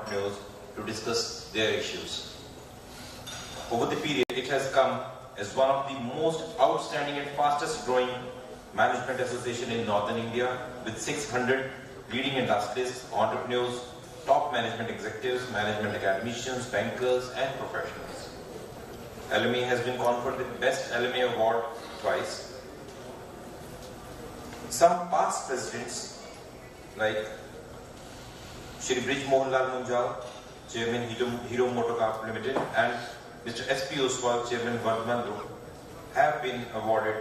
entrepreneurs to discuss their issues. Over the period, it has come as one of the most outstanding and fastest growing management association in Northern India, with 600 leading industrialists, entrepreneurs, top management executives, management academicians, bankers and professionals. LMA has been conferred the Best LMA Award twice. Some past presidents like Shri Brij Mohanlal Munjal, Chairman Hero Motorcar Limited, and Mr. S.P. Oswal, Chairman Vardhman Group, have been awarded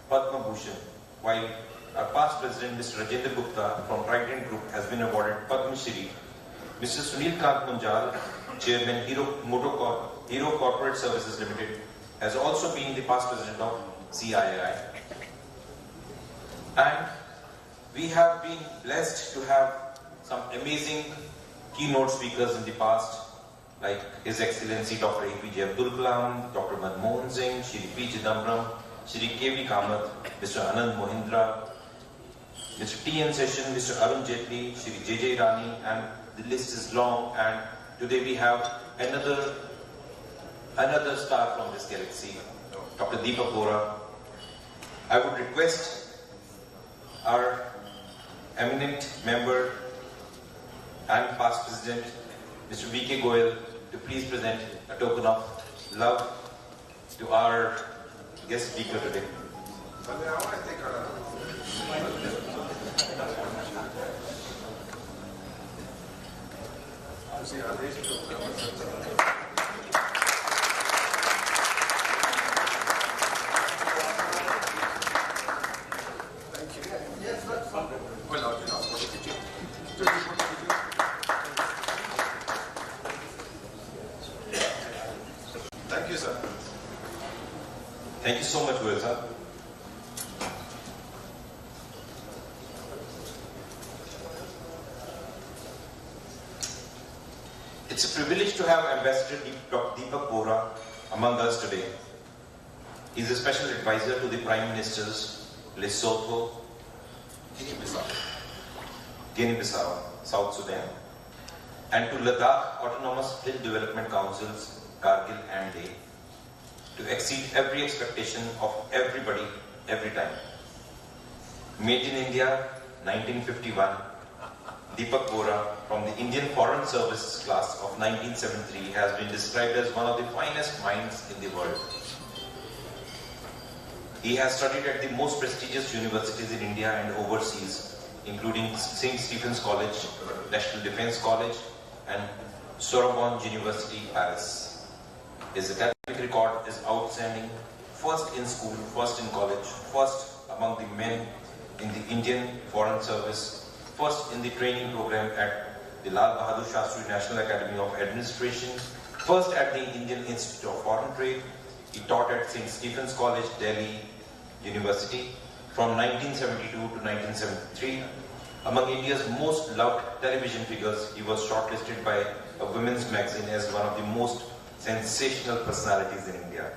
Padma Bhushan, while our past president Mr. Rajendra Gupta from Trident Group has been awarded Padma Shri. Mr. Sunil Kant Munjal, Chairman Hero Corporate Services Limited, has also been the past president of CII. And we have been blessed to have some amazing keynote speakers in the past, like His Excellency Dr. APJ Abdul Kalam, Dr. Manmohan Singh, Shri P. Chidambaram, Shri K.V. Kamath, Mr. Anand Mohindra, Mr. T.N. Session, Mr. Arun Jaitley, Shri J.J. Rani, and the list is long. And today we have another star from this galaxy, Dr. Deepak Vohra. I would request our eminent member and past president, Mr. V.K. Goyal, to please present a token of love to our guest speaker today. Thank you, sir. Thank you so much, Goyal sir. It's a privilege to have Ambassador Dr. Deepak Vohra among us today. He's a special advisor to the Prime Ministers Lesotho, Guinea-Bissau, South Sudan, and to Ladakh Autonomous Hill Development Councils, Kargil and Leh, to exceed every expectation of everybody, every time. Made in India, 1951, Deepak Vohra from the Indian Foreign Service class of 1973 has been described as one of the finest minds in the world. He has studied at the most prestigious universities in India and overseas, including St. Stephen's College, National Defense College, and Sorbonne University, Paris. His academic record is outstanding, first in school, first in college, first among the men in the Indian Foreign Service, first in the training program at the Lal Bahadur Shastri National Academy of Administration, first at the Indian Institute of Foreign Trade. He taught at St. Stephen's College, Delhi University from 1972 to 1973. Among India's most loved television figures, he was shortlisted by a women's magazine as one of the most sensational personalities in India.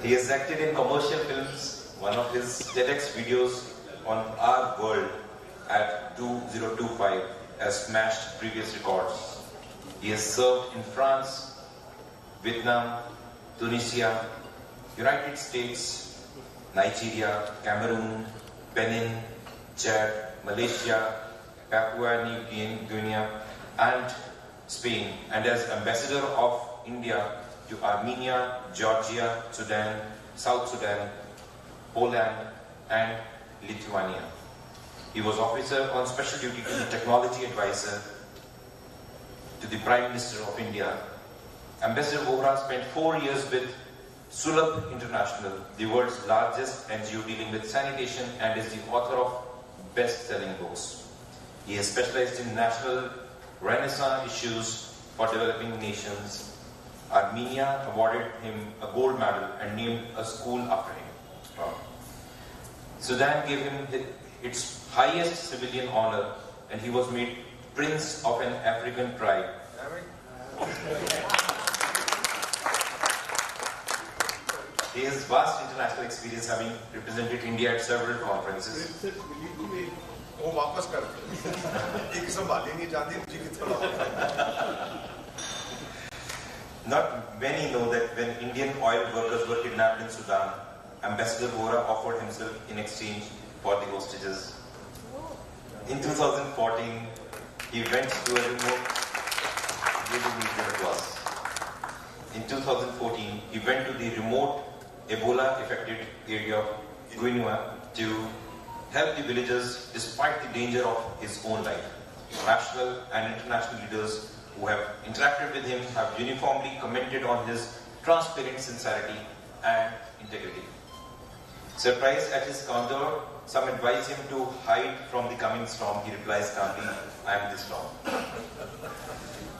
He has acted in commercial films. One of his TEDx videos on Our World at 2025 has smashed previous records. He has served in France, Vietnam, Tunisia, United States, Nigeria, Cameroon, Benin, Chad, Malaysia, Papua New Guinea, and Spain, and as Ambassador of India to Armenia, Georgia, Sudan, South Sudan, Poland, and Lithuania. He was officer on special duty to the technology advisor to the Prime Minister of India. Ambassador Vohra spent 4 years with Sulabh International, the world's largest NGO dealing with sanitation, and is the author of best-selling books. He has specialized in national Renaissance issues for developing nations. Armenia awarded him a gold medal and named a school after him. Wow. Sudan gave him its highest civilian honor, and he was made Prince of an African tribe. He has vast international experience, having represented India at several conferences. वो वापस कर एक संभाली नहीं जाती जी की थोड़ा. Not many know that when Indian oil workers were kidnapped in Sudan, Ambassador Vohra offered himself in exchange for the hostages. In 2014, he went to a remote. In 2014, he went to the remote Ebola-affected area of Guinea to help the villagers despite the danger of his own life. National and international leaders who have interacted with him have uniformly commented on his transparent sincerity and integrity. Surprised at his candor, some advise him to hide from the coming storm. He replies calmly, "I am the storm."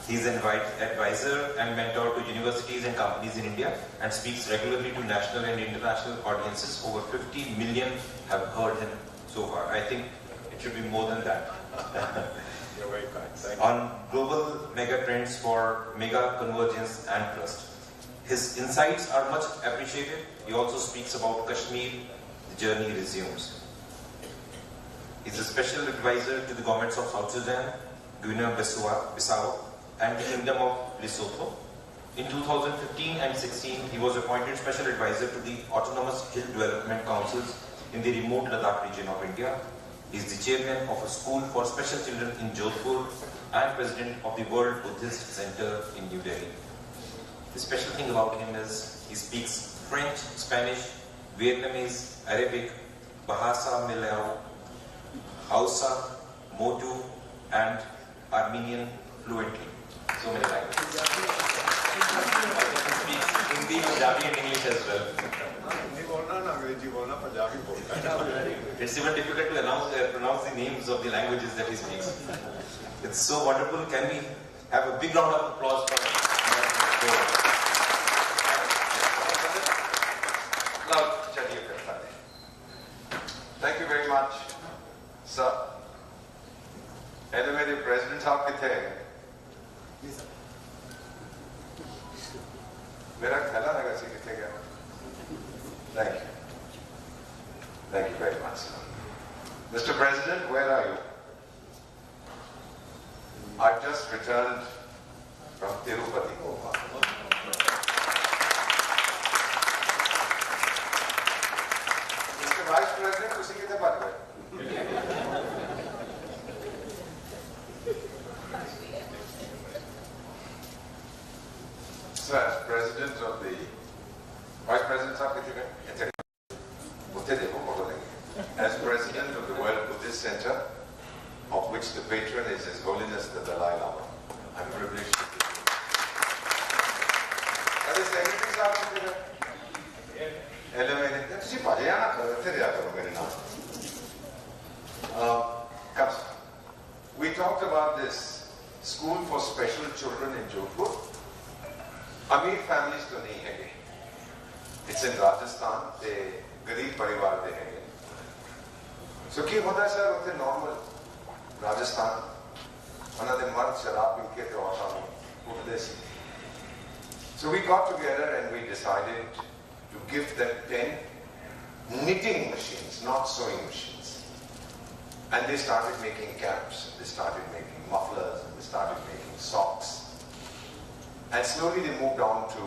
He is an advisor and mentor to universities and companies in India and speaks regularly to national and international audiences. Over 50 million have heard him so far. I think it should be more than that. You're very kind. Thank you. On global mega trends for mega convergence and trust. His insights are much appreciated. He also speaks about Kashmir. The journey resumes. He is a special advisor to the governments of South Sudan, Guinea-Bissau, and the Kingdom of Lesotho. In 2015 and 16, he was appointed special advisor to the Autonomous Hill Development Councils in the remote Ladakh region of India. He is the chairman of a school for special children in Jodhpur and president of the World Buddhist Center in New Delhi. The special thing about him is he speaks French, Spanish, Vietnamese, Arabic, Bahasa Milao, Hausa, Motu, and Armenian fluently. So many languages. He speaks Hindi, Punjabi, and English as well. It's even difficult to pronounce the names of the languages that he speaks. It's so wonderful. Can we have a big round of applause for him? Thank you very much, sir. मेरे president साहब कितने हैं? मेरा ख्याल है कि कितने गया? Thank you. Thank you very much, sir. Mr. President, where are you? I've just returned from Tirupati. Mr. Vice President, उसी कितने बात है? So as President of the Vice President, as President of the World Buddhist Center, of which the patron is His Holiness the Dalai Lama, I'm privileged to be here. Are the Secretary we talked about this school for special children in Jodhpur. Amir families to nahi hai. It's in Rajasthan. They garib parivar de hai. So ki hota hai sir utte normal Rajasthan. Another mard sharab pinke te aata utde si. So we got together and we decided to give them 10 knitting machines, not sewing machines. And they started making caps, they started making mufflers, and they started making socks. And slowly they moved on to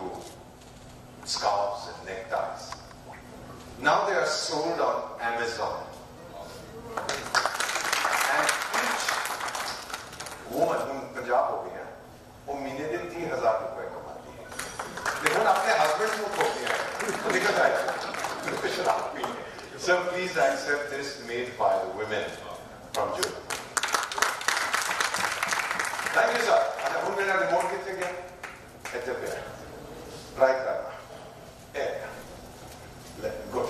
scarves and neckties. Now they are sold on Amazon. And each woman who Punjab ho gayi hai, wo mahine de 3,000 rupees kamati hai. Lekin apne husband ko khol diya hai. To nikal jayega. So please accept this made by the women from June. Thank you, sir. And who made a remote kit again? At the back. Right there. Yeah. Good.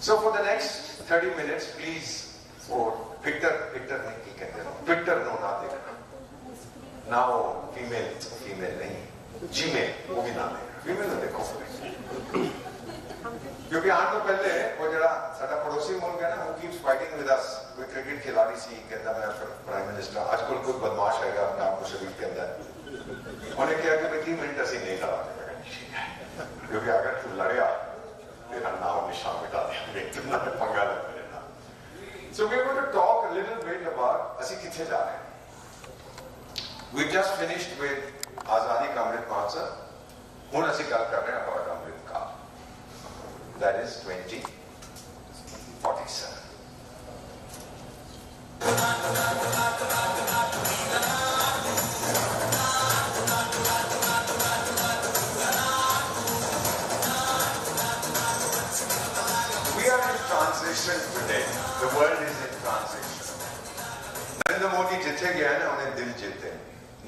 So for the next 30 minutes, please, for picture no na dekha. Now female nahi. Gmail, wo bhi na dekha. Female no dekho. क्योंकि आज तो पहले वो जरा साडा पड़ोसी मुल्क है ना, who keeps fighting with us, कोई क्रिकेट खिलाड़ी सी कहता मैं प्राइम मिनिस्टर, आजकल कोई बदमाश है अपने आप को शरीफ के अंदर, उन्हें क्या कि 3 मिनट ऐसे नहीं लड़ाने, क्योंकि अगर तू लड़ेगा तेरा नाम निशान मिटा देंगे, पंगा लग लेना. So we're going to talk a little bit about ਅਸੀਂ ਕਿੱਥੇ ਜਾ ਰਹੇ ਹਾਂ. We just finished with Azadi Ka Amrit Mahotsav. ਹੁਣ ਅਸੀਂ ਗੱਲ ਕਰ ਰਹੇ ਹਾਂ about Amrit Kaal. That is 2047. Transition today. The world is in transition. Narendra Modi जिथे गया है ना उन्हें दिल जीते.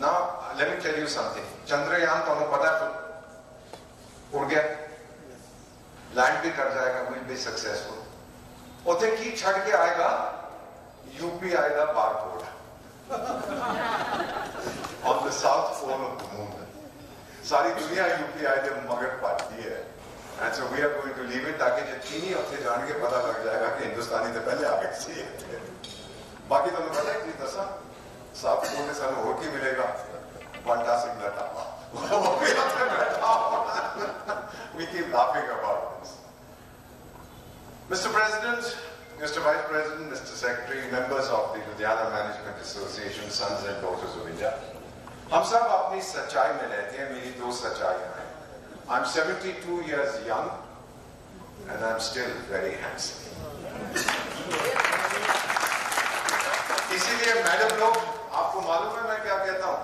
Now let me tell you something. Chandrayaan तो हमें पता है उड़ गया, लैंड भी कर जाएगा, will be successful. उसे की छड़ के आएगा, यूपी आएगा barcode on the south pole of the moon. सारी दुनिया यूपी आए जब मगर पाती है. And so we are going to leave it ताकि जब चीनी अपने जान के पता लग जाएगा कि हिंदुस्तानी तो पहले आ गए थे. बाकी तो पता है कि दसा साफ बोलने से हमें वोट ही मिलेगा. बंटा सिंह लटा we keep laughing about this. Mr. President, Mr. Vice President, Mr. Secretary, members of the Ludhiana Management Association, sons and daughters of India. हम सब अपनी सच्चाई में रहते हैं. मेरी दो सच्चाइयां हैं. I'm 72 years young and I'm still very handsome. इसीलिए मैडम लोग आपको मालूम है मैं क्या कहता हूं?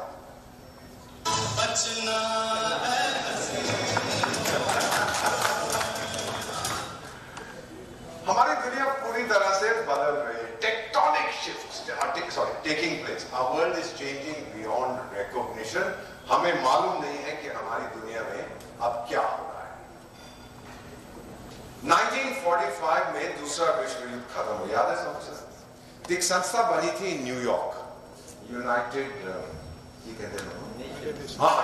हमारी दुनिया पूरी तरह से बदल रही है. Tectonic shifts are taking place. Our world is changing beyond recognition. हमें मालूम नहीं है कि हमारी दुनिया में अब क्या हो रहा है. 1945 में दूसरा विश्व युद्ध खत्म हो. याद है सबसे? एक संस्था बनी थी न्यूयॉर्क, यूनाइटेड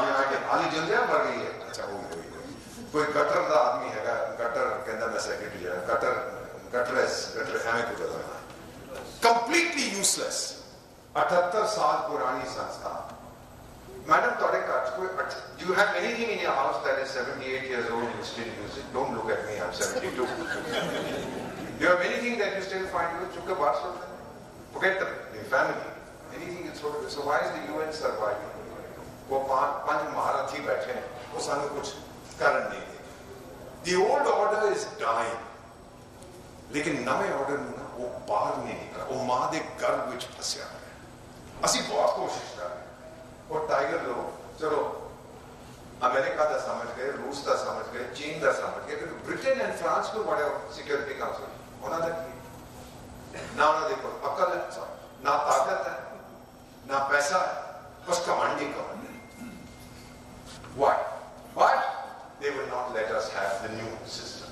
यूनाइटेड हाली जल्दियां बढ़ गई है. अच्छा हो गई. कोई गटर का आदमी है, गटर कहता मैं सेक्रेटरी है, गटरेस हमें कुछ कंप्लीटली यूजलेस. 78 साल पुरानी संस्था. Madam, do you have anything in your house that is 78 years old and you still use it? Don't look at me, I'm 72. Do you have anything that you still find good? Forget the family. Anything is sort of. So why is the UN surviving? वो पांच महारथी बैठे हैं, वो सानू कुछ कारण नहीं दे. The old order is dying. लेकिन नवे ऑर्डर में ना वो बाहर नहीं निकला. वो मां दे गर्भ विच फंसिया है. ਅਸੀਂ बहुत कोशिश कर रहे हैं. और टाइगर लोग चलो अमेरिका का समझ गए, रूस का समझ गए, चीन का समझ गए, ब्रिटेन एंड फ्रांस को बड़े सिक्योरिटी काउंसिल उन्होंने ना उन्होंने देखो अकल है, ना ताकत है, ना पैसा है, बस कमांडी कमांडी. Why? But they will not let us have the new system.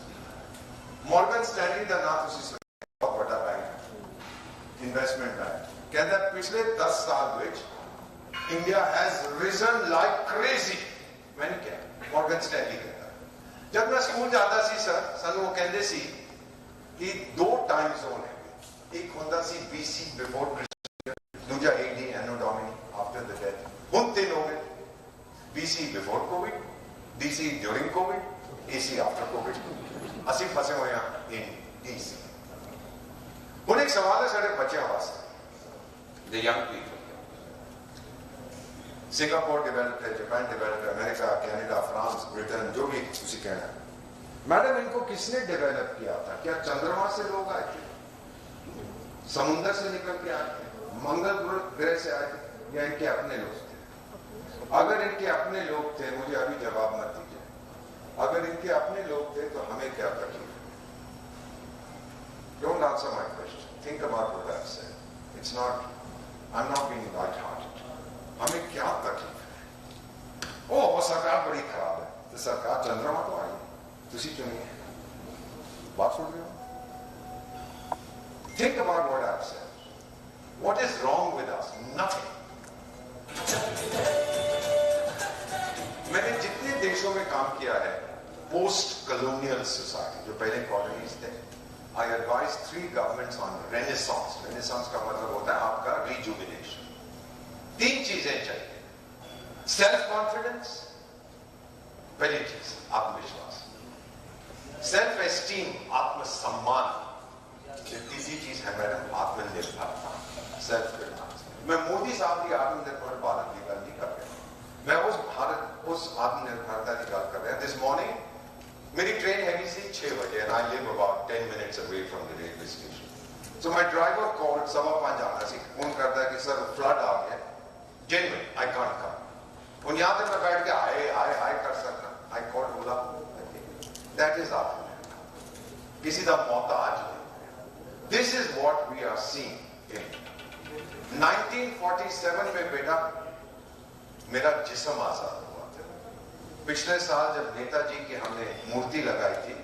Morgan Stanley का नाम उसी से बहुत बड़ा बैंक, इन्वेस्टमेंट बैंक, कहता है पिछले 10 साल में India has risen like crazy. मैंने क्या? मॉर्गन स्टैनली कहता है. जब मैं स्कूल जाता सी सर, सानू वो कहते सी कि 2 टाइम जोन है. एक होता सी BC बिफोर क्रिस्ट, दूसरा AD Anno Domini after the death. हम 3 हो गए. BC before Covid, DC during Covid, AC after Covid. ਅਸੀਂ फंसे हुए हैं इन DC. ਹੁਣ एक सवाल है सारे बच्चों वास्ते, the young people. Singapore developed है, जापान डेवलप्ड है, अमेरिका, कनाडा, फ्रांस, ब्रिटेन, जो भी उसी कहना है. मैडम इनको किसने डेवलप किया था? क्या चंद्रमा से लोग आए थे? समुद्र से निकल के आए थे? मंगल ग्रह से आए थे? या इनके अपने लोग थे? अगर इनके अपने लोग थे, मुझे अभी जवाब मत दीजिए. अगर इनके अपने लोग थे तो हमें क्या तकलीफ? Don't answer my question. Think about what I've said. It's not, I'm not being light-hearted. हमें क्या तकलीफ है? वो सरकार बड़ी खराब है. तो सरकार चंद्रमा तो आई, तुसी चुनिए. बात सुन रहे हो? Think about what I've said. What is wrong with us? Nothing. मैंने जितने देशों में काम किया है, पोस्ट कॉलोनियल सोसाइटी, जो पहले कॉलोनीज थे, I advised 3 governments on renaissance. Renaissance का मतलब होता है आपका rejuvenation. 3 चीजें चाहिए. सेल्फ कॉन्फिडेंस, पहली चीज आत्मविश्वास. सेल्फ एस्टीम, आत्मसम्मान. तीसरी चीज है मैडम आत्मनिर्भरता, सेल्फ रिलायंस। मैं मोदी साहब की आत्मनिर्भर भारत की गल नहीं कर रहा, मैं उस आत्मनिर्भरता की गल कर रहा। दिस मॉर्निंग मेरी ट्रेन हैगी सी 6 बजे and I live about 10 minutes away from the railway station. So my driver called 5:15 आना सी, फोन करता है कि सर फ्लड आ गया, जेन्युइन आई कांट कम। और यहां तक मैं बैठ के आए कर सकता, I called Ola. That is आत्मनिर्भर, किसी का मोहताज नहीं। This is what we are seeing in 1947 में बेटा मेरा जिस्म आजाद हुआ था। पिछले साल जब नेताजी की हमने मूर्ति लगाई थी,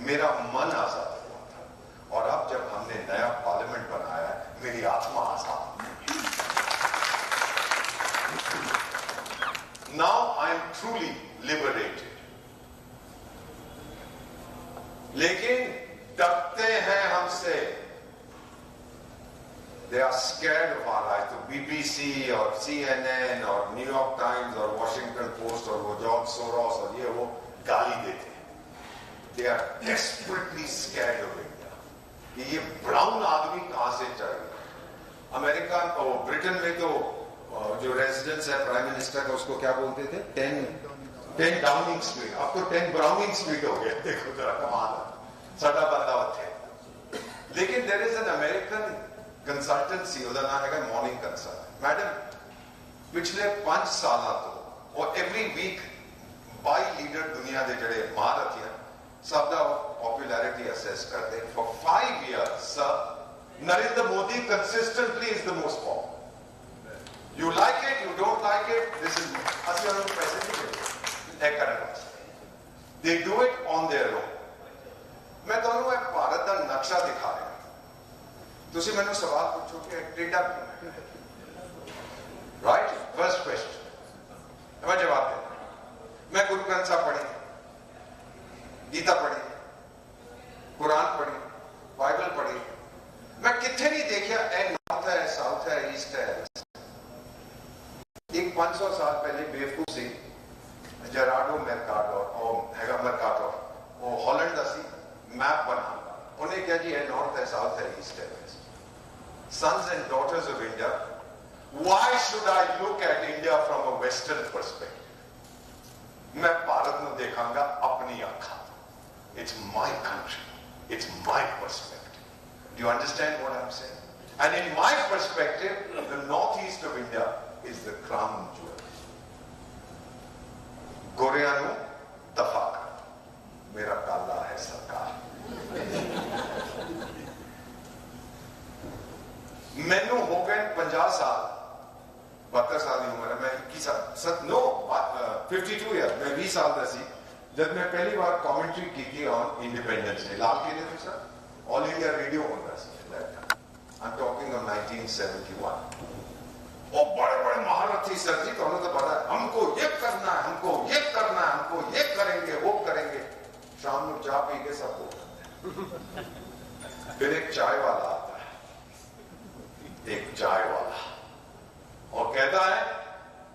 मेरा मन आजाद हुआ था। और अब जब हमने नया पार्लियामेंट बनाया है, मेरी आत्मा आजाद है। Now I am truly liberated. लेकिन डरते हैं हमसे, they are scared of our eyes। तो BBC और CNN और न्यूयॉर्क टाइम्स और वॉशिंगटन पोस्ट और वो जॉर्ज सोरोस और ये वो गाली देते हैं। They are desperately scared of India कि ये ब्राउन आदमी कहां से चढ़ गया। अमेरिका और ब्रिटेन में तो जो रेजिडेंस है प्राइम मिनिस्टर का, उसको क्या बोलते थे, 10 डाउनिंग स्ट्रीट, अब तो 10 ब्राउनिंग स्ट्रीट हो गया। देखो जरा कमाल है, सड़ा बंदा थे। लेकिन there is an American consultancy, ਉਹਦਾ ਨਾਮ ਹੈਗਾ मॉर्निंग कंसल्ट। मैडम पिछले 5 साल तो और एवरी वीक 22 लीडर दुनिया के जड़े महारथी हैं, सब का पॉपुलैरिटी असेस करते हैं। For 5 years Narendra Modi consistently is the most popular. You like it, you don't like it, this is असली उन्होंने पैसे नहीं देते करने वास्ते, they do it on their own. मैं ਤੁਹਾਨੂੰ एक भारत का नक्शा दिखा रहा। तुसी मैंने सवाल पूछो कि टेढ़ा क्यों है, राइट? फर्स्ट क्वेश्चन मैं जवाब देता। मैं गुरु ग्रंथ साहब पढ़ी, गीता पढ़ी, कुरान पढ़ी, बाइबल पढ़ी, मैं कितने नहीं देखा ए नॉर्थ है, साउथ है, ईस्ट है। एक 500 साल पहले बेवकूफ सी जेराडो मर्काटो वो हॉलैंड का सी मैप बना, उन्हें क्या जी है नॉर्थ है, साउथ है, ईस्ट है, waste. Sons and daughters of India, why should I look at India from a Western perspective? मैं भारत में देखांगा अपनी आंखा। It's my country, it's my perspective. Do you understand what I'm saying? And in my perspective, the northeast of India is the crown jewel. गोरियानु तफाक, मेरा काला है सरकार। मैनू हो गए 50 साल, 72 साल की उम्र है, मैं 51 साल 52 ईयर, मैं 20 साल का सी जब मैं पहली बार कमेंट्री की थी ऑन इंडिपेंडेंस डे। लाल किले में सर ऑल इंडिया रेडियो होता है, आई एम टॉकिंग ऑफ 1971। वो बड़े बड़े महारथी सर जी, तो पता है हमको ये करना है, हमको ये करना है, हमको ये करेंगे, वो करेंगे। शाम को चाय पी के सब बोलते हैं। फिर एक चाय वाला आता है, एक चाय वाला, और कहता है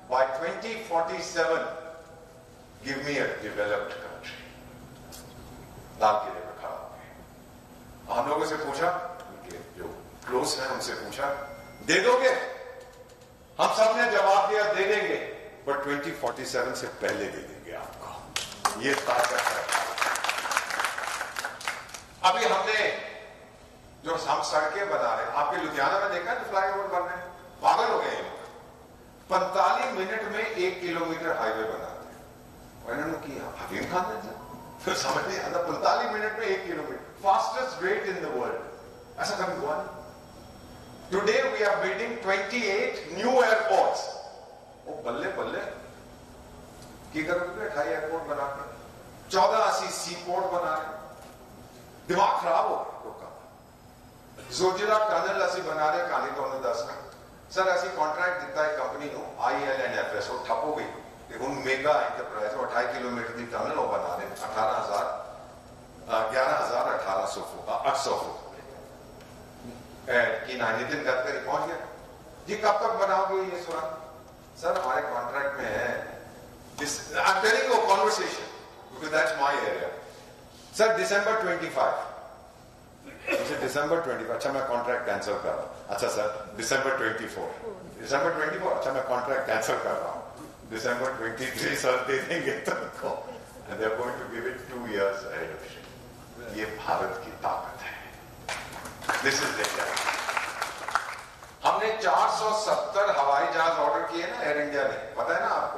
by 2047 give me a developed country. लाल किले पे खड़ा हो गए। हम लोगों से पूछा, उनके जो क्लोज है उनसे पूछा, दे दोगे? हम सब ने जवाब दिया दे देंगे, बट 2047 से पहले दे देंगे आपको। ये ताकत है। अभी हमने जो हम सड़कें बना रहे हैं, आपके लुधियाना में देखा तो फ्लाईओवर बन रहे हैं, पागल हो गए। 45 मिनट में 1 किलोमीटर हाईवे बनाते हैं। इन्होंने किया हकीम खान ने फिर समझ नहीं आता, 45 मिनट में 1 kilometre, fastest rate in the world. ऐसा कभी हुआ नहीं। Today we are building 28 new airports. ओ बल्ले बल्ले की करोगे 28 एयरपोर्ट बना के, 14 80 सी पोर्ट बना रहे। दिमाग खराब हो गया लोगों का। जोजिला टनल असी बना रहे, कहानी तो उन्होंने दसना सर असी कॉन्ट्रैक्ट दिता है कंपनी को IL&FS, वो ठप हो गई। हूँ मेगा एंटरप्राइज 28 किलोमीटर की टनल वो बना रहे, 11,800 फुट की नितिन गडकरी पहुंच गया जी। कब तक बनाओगे ये सुरंग? सर हमारे कॉन्ट्रैक्ट में है, I'm telling you a conversation because that's my area. Sir, December 25. December 24, अच्छा मैं कॉन्ट्रैक्ट कैंसिल कर रहा हूँ. अच्छा सर, December 24. December 24, अच्छा मैं कॉन्ट्रैक्ट कैंसिल कर रहा हूँ. December 23 सर दे देंगे तुमको. And they are going to give it 2 years ahead of schedule. ये भारत की ताकत है. This is India. हमने 470 हवाई जहाज ऑर्डर किए ना एयर इंडिया ने, पता है ना आपको?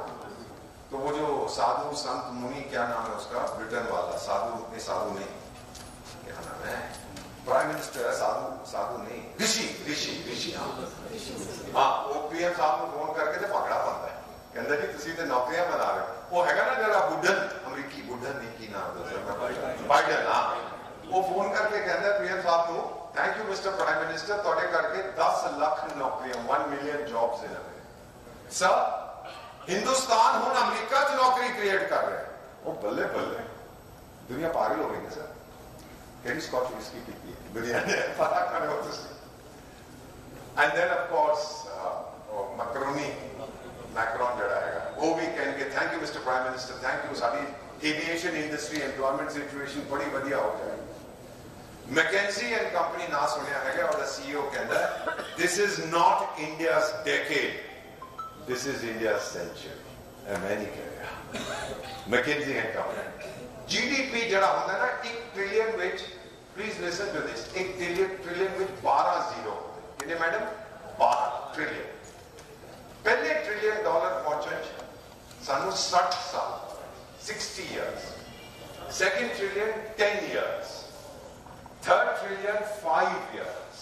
तो वो जो साधु संत मुनि, क्या नाम है उसका, ब्रिटेन वाला साधु नहीं, क्या नाम है, प्राइम मिनिस्टर है, साधु नहीं, ऋषि हाँ, वो पीएम साहब को फोन करके तो पकड़ा पाता है, कहता जी तुसी तो नौकरियां बना रहे हो. वो हैगा ना जरा बुढ़न, अमरीकी बुढ़न नहीं की नाम बाइडन, हाँ, वो फोन करके कहता है पीएम साहब को, thank you mister prime minister, तोड़े करके 10 लाख नौकरियां, 1 million jobs in America. Sir, Hindustan हूं अमेरिका च नौकरी क्रिएट कर रहे हैं. वो बल्ले बल्ले, दुनिया पागल हो गई है सर. कैडी स्कॉच विस्की पीती है दुनिया ने, पता करे हो तुसी. And then of course Macron जड़ा है, वो भी कहेंगे thank you mister prime minister, thank you, सारी एविएशन इंडस्ट्री एम्प्लॉयमेंट सिचुएशन बड़ी बढ़िया हो जाएगी. मैकेंजी एंड कंपनी ना सुनिया है और द सीईओ कहता है this is not India's decade, this is India's century. मैंने कह रहा मैकेंजी एंड कंपनी जीडीपी जड़ा होता है ना 1 trillion which, please listen to this, 1 trillion which 12 zero कितने मैडम, 12 ट्रिलियन. पहले ट्रिलियन डॉलर पहुंचे सानू 60 साल, 60 years. Second trillion 10 years. Third trillion 5 years.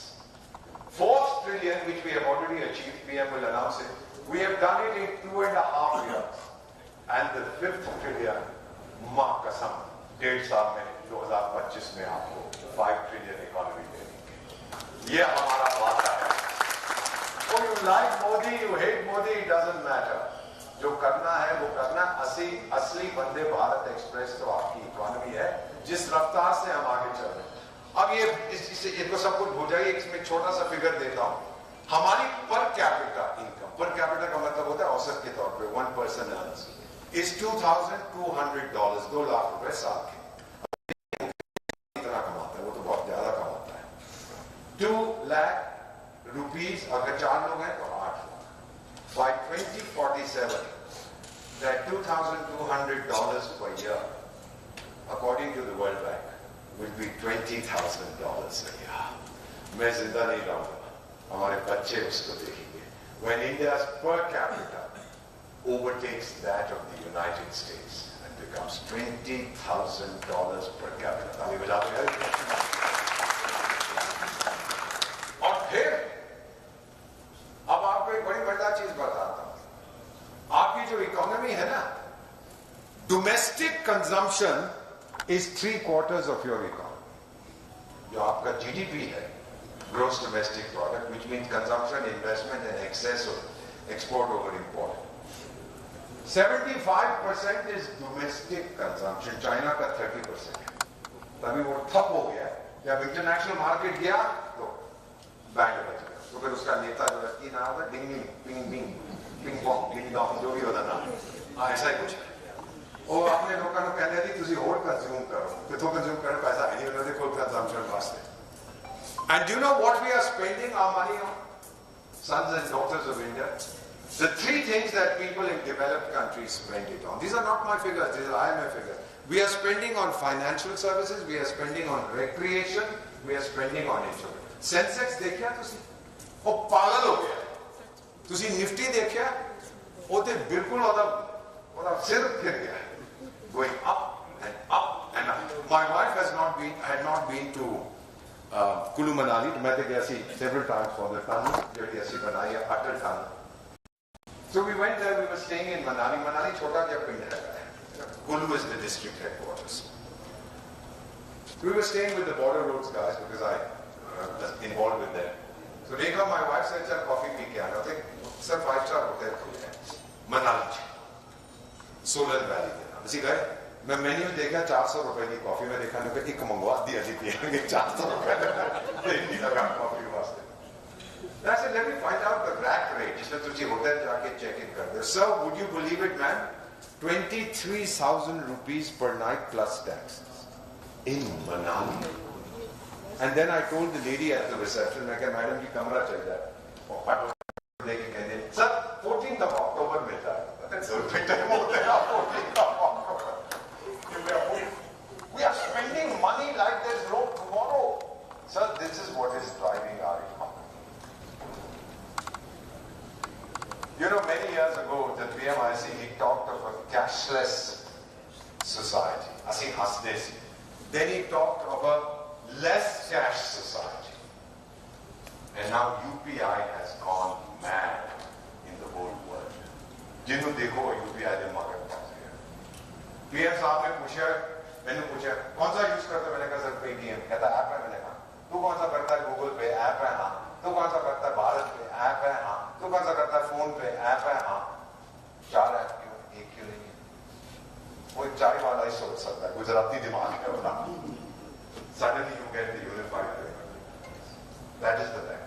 Fourth trillion, which we have already achieved, PM will announce it, we have done it in 2.5 years. And the fifth trillion, मां कसम, 1.5 साल में 2025 में आपको 5 trillion इकोनॉमी देंगे. ये हमारा वादा है. So you like Modi, you hate Modi, it doesn't matter. जो करना है वो करना. असली वंदे भारत एक्सप्रेस तो आपकी इकोनॉमी है, जिस रफ्तार से हम आगे चल रहे हैं. अब ये इनको सब कुछ हो जाए. इसमें छोटा सा फिगर देता हूं. हमारी per capita income, per capita का मतलब होता है औसत के तौर पे 1 person earns is $2,200, 2 लाख रुपए साल के. इतना कमाता है वो, तो बहुत ज्यादा कमाता है. 2 लाख रुपीस, अगर 4 लोग हैं तो 8 lakh. By 2047, that $2,200 per year, according to the World Bank, will be $20,000 a year. मैं जिंदा नहीं रहूंगा, हमारे बच्चे उसको देखेंगे. When India's per capita overtakes that of the United States and becomes $20,000 per capita. ताली बजाते हैं. और फिर अब आपको एक बड़ी मजेदार चीज बताता हूं. आपकी जो इकोनॉमी है ना, domestic consumption is 3/4 of your economy. जो आपका जीडीपी है, gross domestic product, which means consumption, investment and excess of export over import. 75% is domestic consumption. China का 30%. तभी वो ठप हो गया. जब इंटरनेशनल मार्केट गया तो बैंड बच गया. तो फिर उसका नेता जो है नाम होता है ding ping bing ping pong ding dong, जो भी होता ना, ऐसा ही कुछ. और अपने लोगों को कहते हैं तुसी और कंज्यूम करो, कितों कंज्यूम करो, पैसा नहीं उन्होंने कोई कंजम्पशन वास्ते. And do know what we are spending our money on, sons and daughters of India? The 3 things that people in developed countries spend it on. These are not my figures, these are IMF figures. We are spending on financial services, we are spending on recreation, we are spending on insurance. Sensex देखिया तुसी, वो पागल हो गया. तुसी Nifty देखिया, वो तो बिल्कुल ओदा सिर फिर गया. Going up and up and up. My wife had not been to Kulu Manali. मैं तो गया सी several times for the tunnel, जो ऐसी बनाई है अटल tunnel. So we went there, we were staying in Manali. Manali छोटा क्या पिंड है. Kulu is the district headquarters. We were staying with the border roads guys because I was involved with them. So Rekha, my wife said, "Chal coffee pee ke aana." I think, "Sir, 5-star hotel खुले हैं Manali, Solar Valley के नाम." इसी गए. मैं menu देखा 400 रुपए की कॉफी में देखा कि एक मंगवा दिया जी पिएंगे 400 रुपए लगा कॉफी वास्ते. I said, let me find out the rack rate. जिसमें तुझे होटल जाके चेक इन कर दे. Sir, would you believe it, man? 23,000 rupees per night plus taxes in Manali. And then I told the lady at the reception, I said, Madam, ji kamra chal jaye. Sir, 14th of October milta hai. We are spending money like there's no tomorrow. Sir, this is what is driving our economy. You know, many years ago, the PMIC, he talked of a cashless society. Asi hasde si. Then he talked of a less cash society. And now UPI has gone mad in the whole world. Jinu dekho UPI दिमाग में पहुंच गया. PM साहब ने पूछा, मैंने पूछा, कौन सा यूज करते हो? मैंने कहा सर पेटीएम. कहता ऐप है. मैंने कहा तू कौन सा करता है? गूगल पे ऐप है. हाँ. तू कौन सा करता है? भारत पे ऐप है. हाँ. तू कौन सा करता है? फोन पे ऐप है. हाँ. 4 ऐप क्यों? एक क्यों नहीं है? वो चाय वाला ही सोच सकता है. गुजराती दिमाग है उसका. Suddenly you get the unified payment. That is the fact.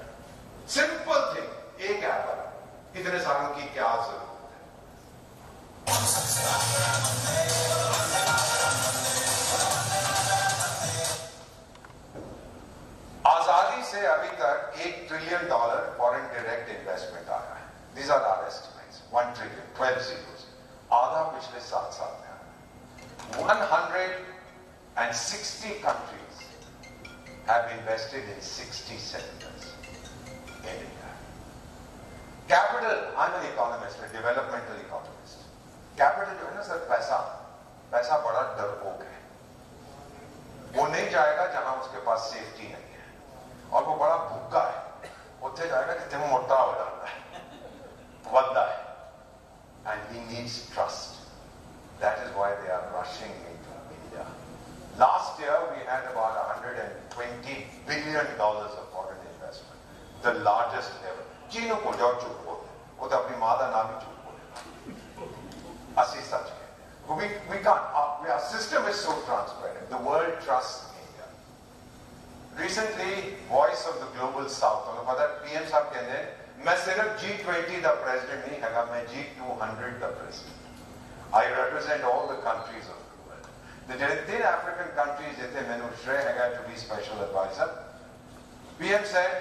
Simple thing. एक ऐप है. इतने सालों की क्या जरूरत है? आजादी से अभी तक $1 trillion फॉरेन डायरेक्ट इन्वेस्टमेंट आया है. These are our estimates. 1 trillion, 12 zeros. आधा पिछले 7 साल में आया. 160 countries have invested in 60 sectors in India. Capital, I'm an economist, a developmental economist. Capital जो है ना सर, पैसा बड़ा डरपोक है. वो नहीं जाएगा जहां उसके पास सेफ्टी नहीं है. और वो बड़ा भूखा है. उत्थे जाएगा जितने में मोटा हो जाता है, वद्दा है. And he needs trust. That is why they are rushing into India. Last year we had about $120 billion of foreign investment, the largest ever. चीन को जाओ चुप बोले, वो तो अपनी माँ का नाम ही चुप बोले. असी सच है. We can't. Our system is so transparent. The world trusts India. Recently, Voice of the Global South. उन्होंने पता PM साहब कहते हैं, मैं सिर्फ G20 का president नहीं है, मैं G200 का president. I represent all the countries of the world. The 10 African countries जितने मैंने श्रेय है to be special advisor. PM said,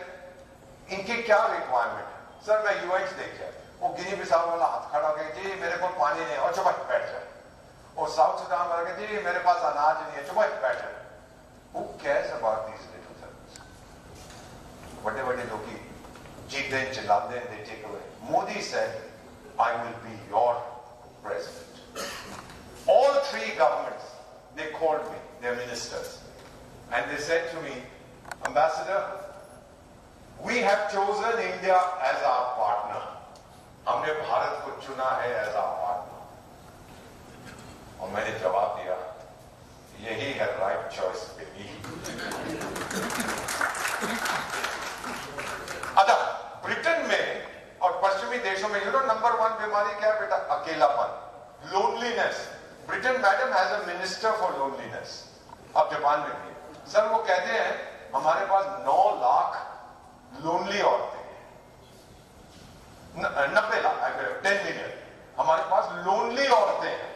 इनकी क्या requirement है? सर मैं UN देख जाए. वो गिनी बिसाओ वाला हाथ खड़ा गया जी मेरे को पानी नहीं और चुप बैठ जाए. और साउथ सुडान वाला कहते जी मेरे पास अनाज नहीं है, चुप बैठ जाए. Who cares about these little things? बड़े-बड़े लोग की जीते चिल्लाते हैं, they take away. Modi said, I will be your president. All 3 governments, they called me, their ministers, and they said to me, Ambassador, we have chosen India as our partner. हमने भारत को चुना है as our partner. और मैंने जवाब दिया, यही है right choice baby. अच्छा, ब्रिटेन में और पश्चिमी देशों में नंबर 1 बीमारी क्या है बेटा? अकेलापन, loneliness. Britain madam has a minister for loneliness. अब जापान में भी सर वो कहते हैं हमारे पास 9 लाख लोनली औरतें हैं. 90 लाख 10 मिलियन हमारे पास लोनली औरतें हैं,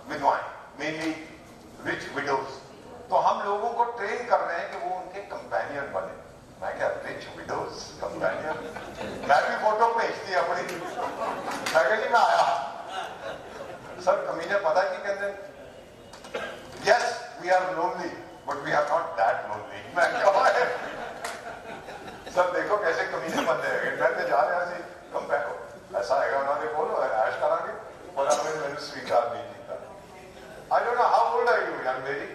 विधवाएं, मेनली रिच विडोज. तो हम लोगों को ट्रेन कर रहे हैं कि वो उनके कंपेनियन बने. मैं क्या रिच विडोज कंपेनियन? मैं भी फोटो भेजती अपनी. मैं जी मैं आया सर कमीने पता है कि कहते yes we are lonely but we are not that lonely. मैं कहा है सर देखो कैसे कमीने बनते हैं. मैं तो जा रहा सी कंपेयर ऐसा आएगा उन्होंने बोलो ऐश करांगे और मैंने स्वीकार नहीं किया. I don't know how old are you young lady?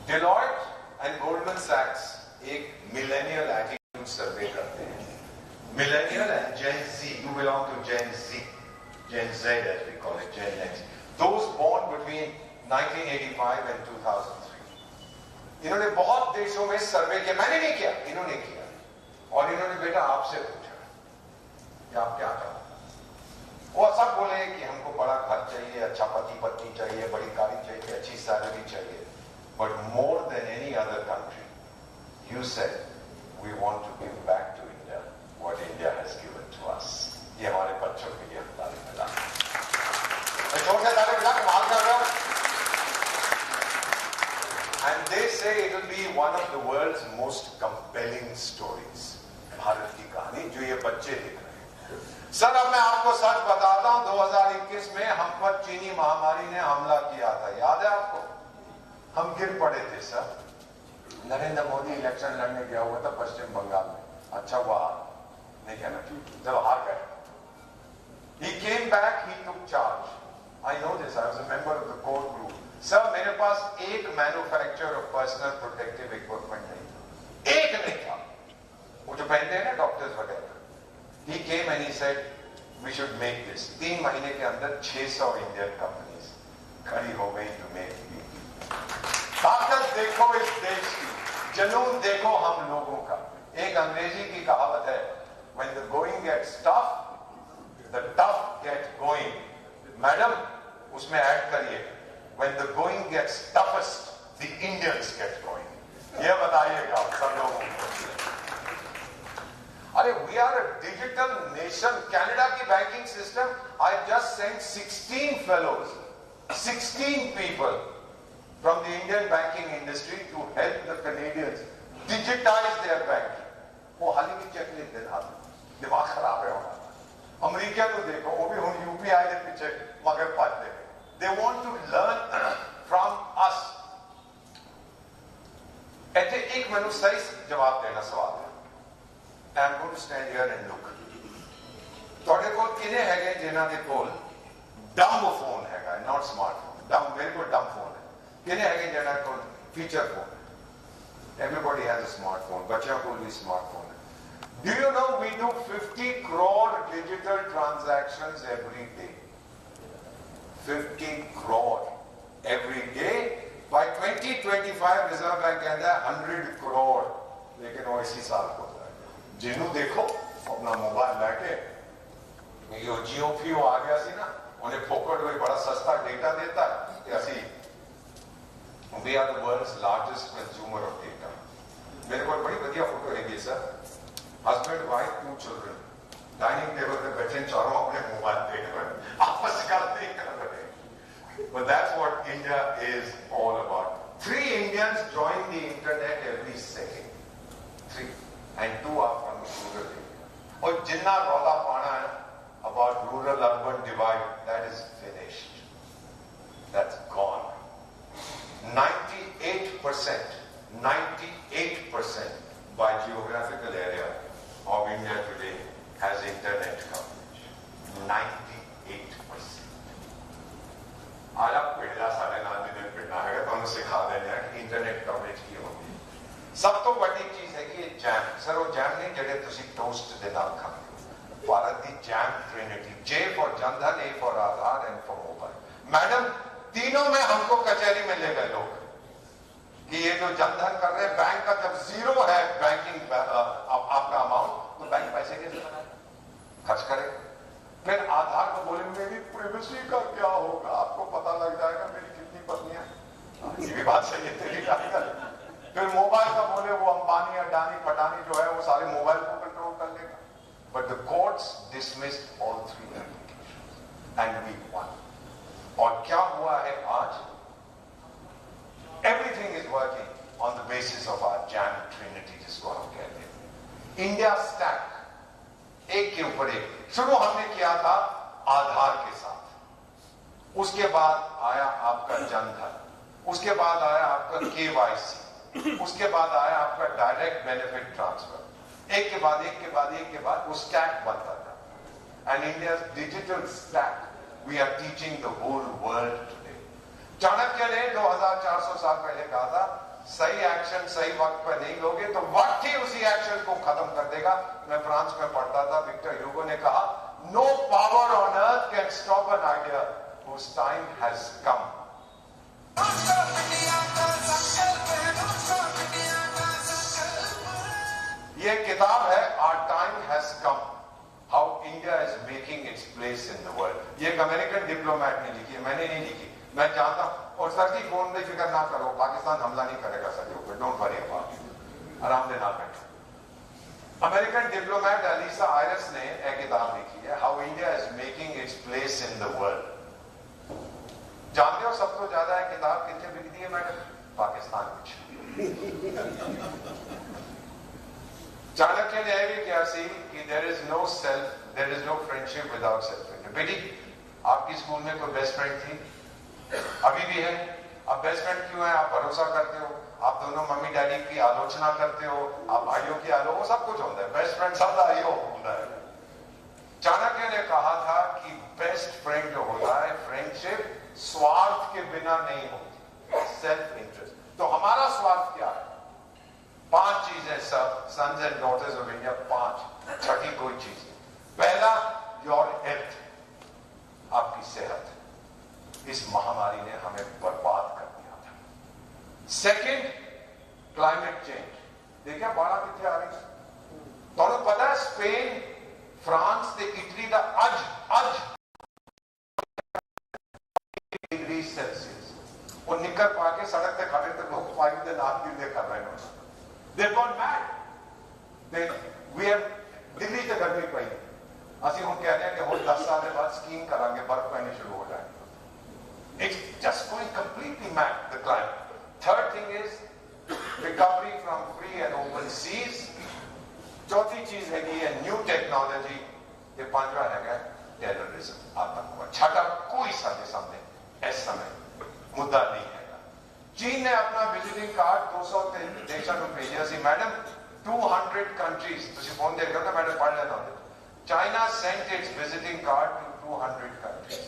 Deloitte and Goldman Sachs एक millennial attitude survey करते हैं. Millennial and Gen Z, you belong to Gen Z, Gen Z as we call it, Gen X. Those born between 1985 and 2003. इन्होंने बहुत देशों में सर्वे किया, मैंने नहीं किया, इन्होंने किया. और इन्होंने बेटा आपसे पूछा कि आप क्या चाहते हैं. वो सब बोले कि हमको बड़ा घर चाहिए, अच्छा पति पत्नी चाहिए, बड़ी गाड़ी चाहिए, अच्छी सैलरी चाहिए. But more than any other country, you said we want to give back to India what India has given to us. ये हमारे बच्चों के लिए ताली बजा. मैं जोर से ताली बजा कमाल कर रहा हूं. one of the world's most compelling stories. Bharat की कहानी जो ये बच्चे लिख रहे हैं. सर, अब मैं आपको सच बताता हूं, 2021 में हम पर चीनी महामारी ने हमला किया था. याद है आपको? हम गिर पड़े थे सर. नरेंद्र मोदी इलेक्शन लड़ने गया हुआ था पश्चिम बंगाल में. अच्छा हुआ नहीं कहना चाहिए, जब हार गए. He came back, he took charge. I know this, I was a member of the core group. Sir, मेरे पास एक manufacture of personal protective equipment नहीं था. एक नहीं था. वो जो पहनते हैं ना डॉक्टर्स वगैरह. He came and he said, we should make this. 3 महीने के अंदर 600 इंडियन कंपनीज खड़ी हो गई to make it. ताकत देखो इस देश की, जुनून देखो हम लोगों का. एक अंग्रेजी की कहावत है, when the going gets tough, the tough get going. Madam, उसमें ऐड करिए, when the going gets toughest, the Indians get going. ये बताइएगा सब लोगों को. अरे, we are a digital nation. Canada की banking system, I just sent 16 fellows, 16 people from the Indian banking industry to help the Canadians digitize their banking. वो हाल ही की check लिख देना, दिमाग खराब है उनका. अमेरिका को देखो, वो भी हम यूपीआई के पीछे मगर पाते हैं. They want to learn from us. ऐसे एक मैंने सही जवाब देना सवाल है. I am going to stand here and look. थोड़े को किने हैगे जिन्हां दे कोल डम फोन हैगा, not smartphone. डम, मेरे को डम फोन है. किने हैगे जिन्हां कोल feature phone. Everybody has a smartphone. बच्चों को भी smartphone है. Do you know we do 50 crore digital transactions every day? 50 crore every day. By 2025 Reserve Bank कहता है 100 crore. लेकिन वो इसी साल को जिन्हों देखो अपना मोबाइल लाके ये जियो फियो आ गया सी ना, उन्हें फोकट में बड़ा सस्ता डेटा देता है. ऐसी we are the world's largest consumer of data. मेरे को बड़ी बढ़िया फोटो है sir. Husband wife 2 children dining table पे बैठे, चारों अपने मोबाइल देख रहे हैं, आपस में बात नहीं कर रहे. But that's what India is all about. 3 Indians join the internet every second. 3. And 2 are from rural area. और जिन्ना रौला पाना है about rural-urban divide, that is finished. That's gone. 98% by geographical area of India today has internet coverage. 98%. आला पिड़ला साढ़े 9 दिन पिड़ना है तो उन्हें सिखा देने हैं कि इंटरनेट कवरेज की होगी. सब तो बड़ी चीज है कि ये जैम. सर, वो जैम नहीं जड़े तुसी टोस्ट दे नाल खाते. भारत की jam Trinity, J for Jan Dhan, A for Aadhaar and for mobile. Madam, तीनों में हमको कचहरी में ले गए लोग कि ये जो जनधन कर रहे हैं, बैंक का जब 0 है बैंकिंग आपका अमाउंट, तो बैंक पैसे कैसे बनाए, खर्च करे. फिर आधार को बोले मेरी प्रिवेसी का क्या होगा, आपको पता लग जाएगा मेरी कितनी पत्नियां. ये भी बात सही है, तेरी गाड़ी का. फिर मोबाइल का बोले वो अंबानी अडानी पटानी जो है वो सारे मोबाइल को कंट्रोल कर लेगा. But the courts dismissed all 3 applications and we won. और क्या हुआ है आज? Everything is working on the basis of our JAM trinity, जिसको हम कहते हैं. इंडिया स्टैक, एक के ऊपर एक. शुरू हमने किया था आधार के साथ, उसके बाद आया आपका जनधन, उसके बाद आया आपका KYC, उसके बाद आया आपका डायरेक्ट बेनिफिट ट्रांसफर. एक के बाद एक के बाद एक के बाद वो स्टैक बनता था. And India's digital stack we are teaching the whole world today. Chanakya ने 2400 साल पहले कहा था, सही एक्शन सही वक्त पर नहीं लोगे तो वक्त ही उसी एक्शन को खत्म कर देगा. मैं फ्रांस में पढ़ता था, विक्टर ह्यूगो ने कहा, no power on earth can stop an idea whose time has come. ये किताब है Our Time Has Come, How India is Making Its Place in the World. ये एक अमेरिकन डिप्लोमेट ने लिखी है, मैंने नहीं लिखी. मैं जानता हूं. और सर जी फोन में फिक्र ना करो, पाकिस्तान हमला नहीं करेगा सर के ऊपर, डोंट वरी अबाउट इट, आराम से ना बैठो. अमेरिकन डिप्लोमेट अलीसा आयरस ने एक किताब लिखी है How India is Making Its Place in the World. जानते हो सबसे ज्यादा किताब कितने बिकती है मैडम? पाकिस्तान में चाणक्य ने यह भी कहा सी कि there is no friendship without self interest. बेटी आपकी स्कूल में कोई बेस्ट फ्रेंड थी, अभी भी है? अब बेस्ट फ्रेंड क्यों है? आप भरोसा करते हो, आप दोनों मम्मी डैडी की आलोचना करते हो, आप भाइयों की आलोचना, सब कुछ होता है, बेस्ट फ्रेंड सब भाइयों होता है। चाणक्य ने कहा था कि बेस्ट फ्रेंड जो होता है, फ्रेंडशिप स्वार्थ के बिना नहीं होती, सेल्फ इंटरेस्ट। तो हमारा स्वार्थ क्या है? 5 चीजें सब sons and daughters of India, 5, छठी कोई चीज। पहला, योर हेल्थ, आपकी सेहत। इस महामारी ने हमें बर्बाद कर दिया था। Second, climate change. देखिए बाढ़ कितनी आ रही है, ਤੁਹਾਨੂੰ ਪਤਾ ਹੈ स्पेन फ्रांस ਤੇ इटली ਦਾ ਅੱਜ डिग्री सेल्सियस वो निकर पा के सड़क पे खड़े थे लोग, 5 दिन 8 दिन कर रहे हैं। They've gone mad. We have Delhi से गर्मी पई, ਅਸੀਂ ਹੁਣ ਕਹਿ ਰਹੇ ਹਾਂ ਕਿ ਹੁਣ 10 ਸਾਲ ਦੇ ਬਾਅਦ ਸਕੀਇੰਗ ਕਰਾਂਗੇ, ਬਰਫ਼ ਪੈਣੀ ਸ਼ੁਰੂ ਹੋ ਜਾਏਗੀ। It's just going completely mad, the climate. Third thing is recovery from free and open seas. चौथी चीज हैगी है न्यू टेक्नोलॉजी। ये पांचवा हैगा टेररिज्म, आतंकवाद। छठा कोई साजिश सामने इस समय मुद्दा नहीं हैगा। चीन ने अपना विजिटिंग कार्ड 200 देशों को भेजा सी। मैडम 200 कंट्रीज, तुसी फोन देख रहे हो ना मैडम, पढ़ लेना। China sent its visiting card to 200 countries.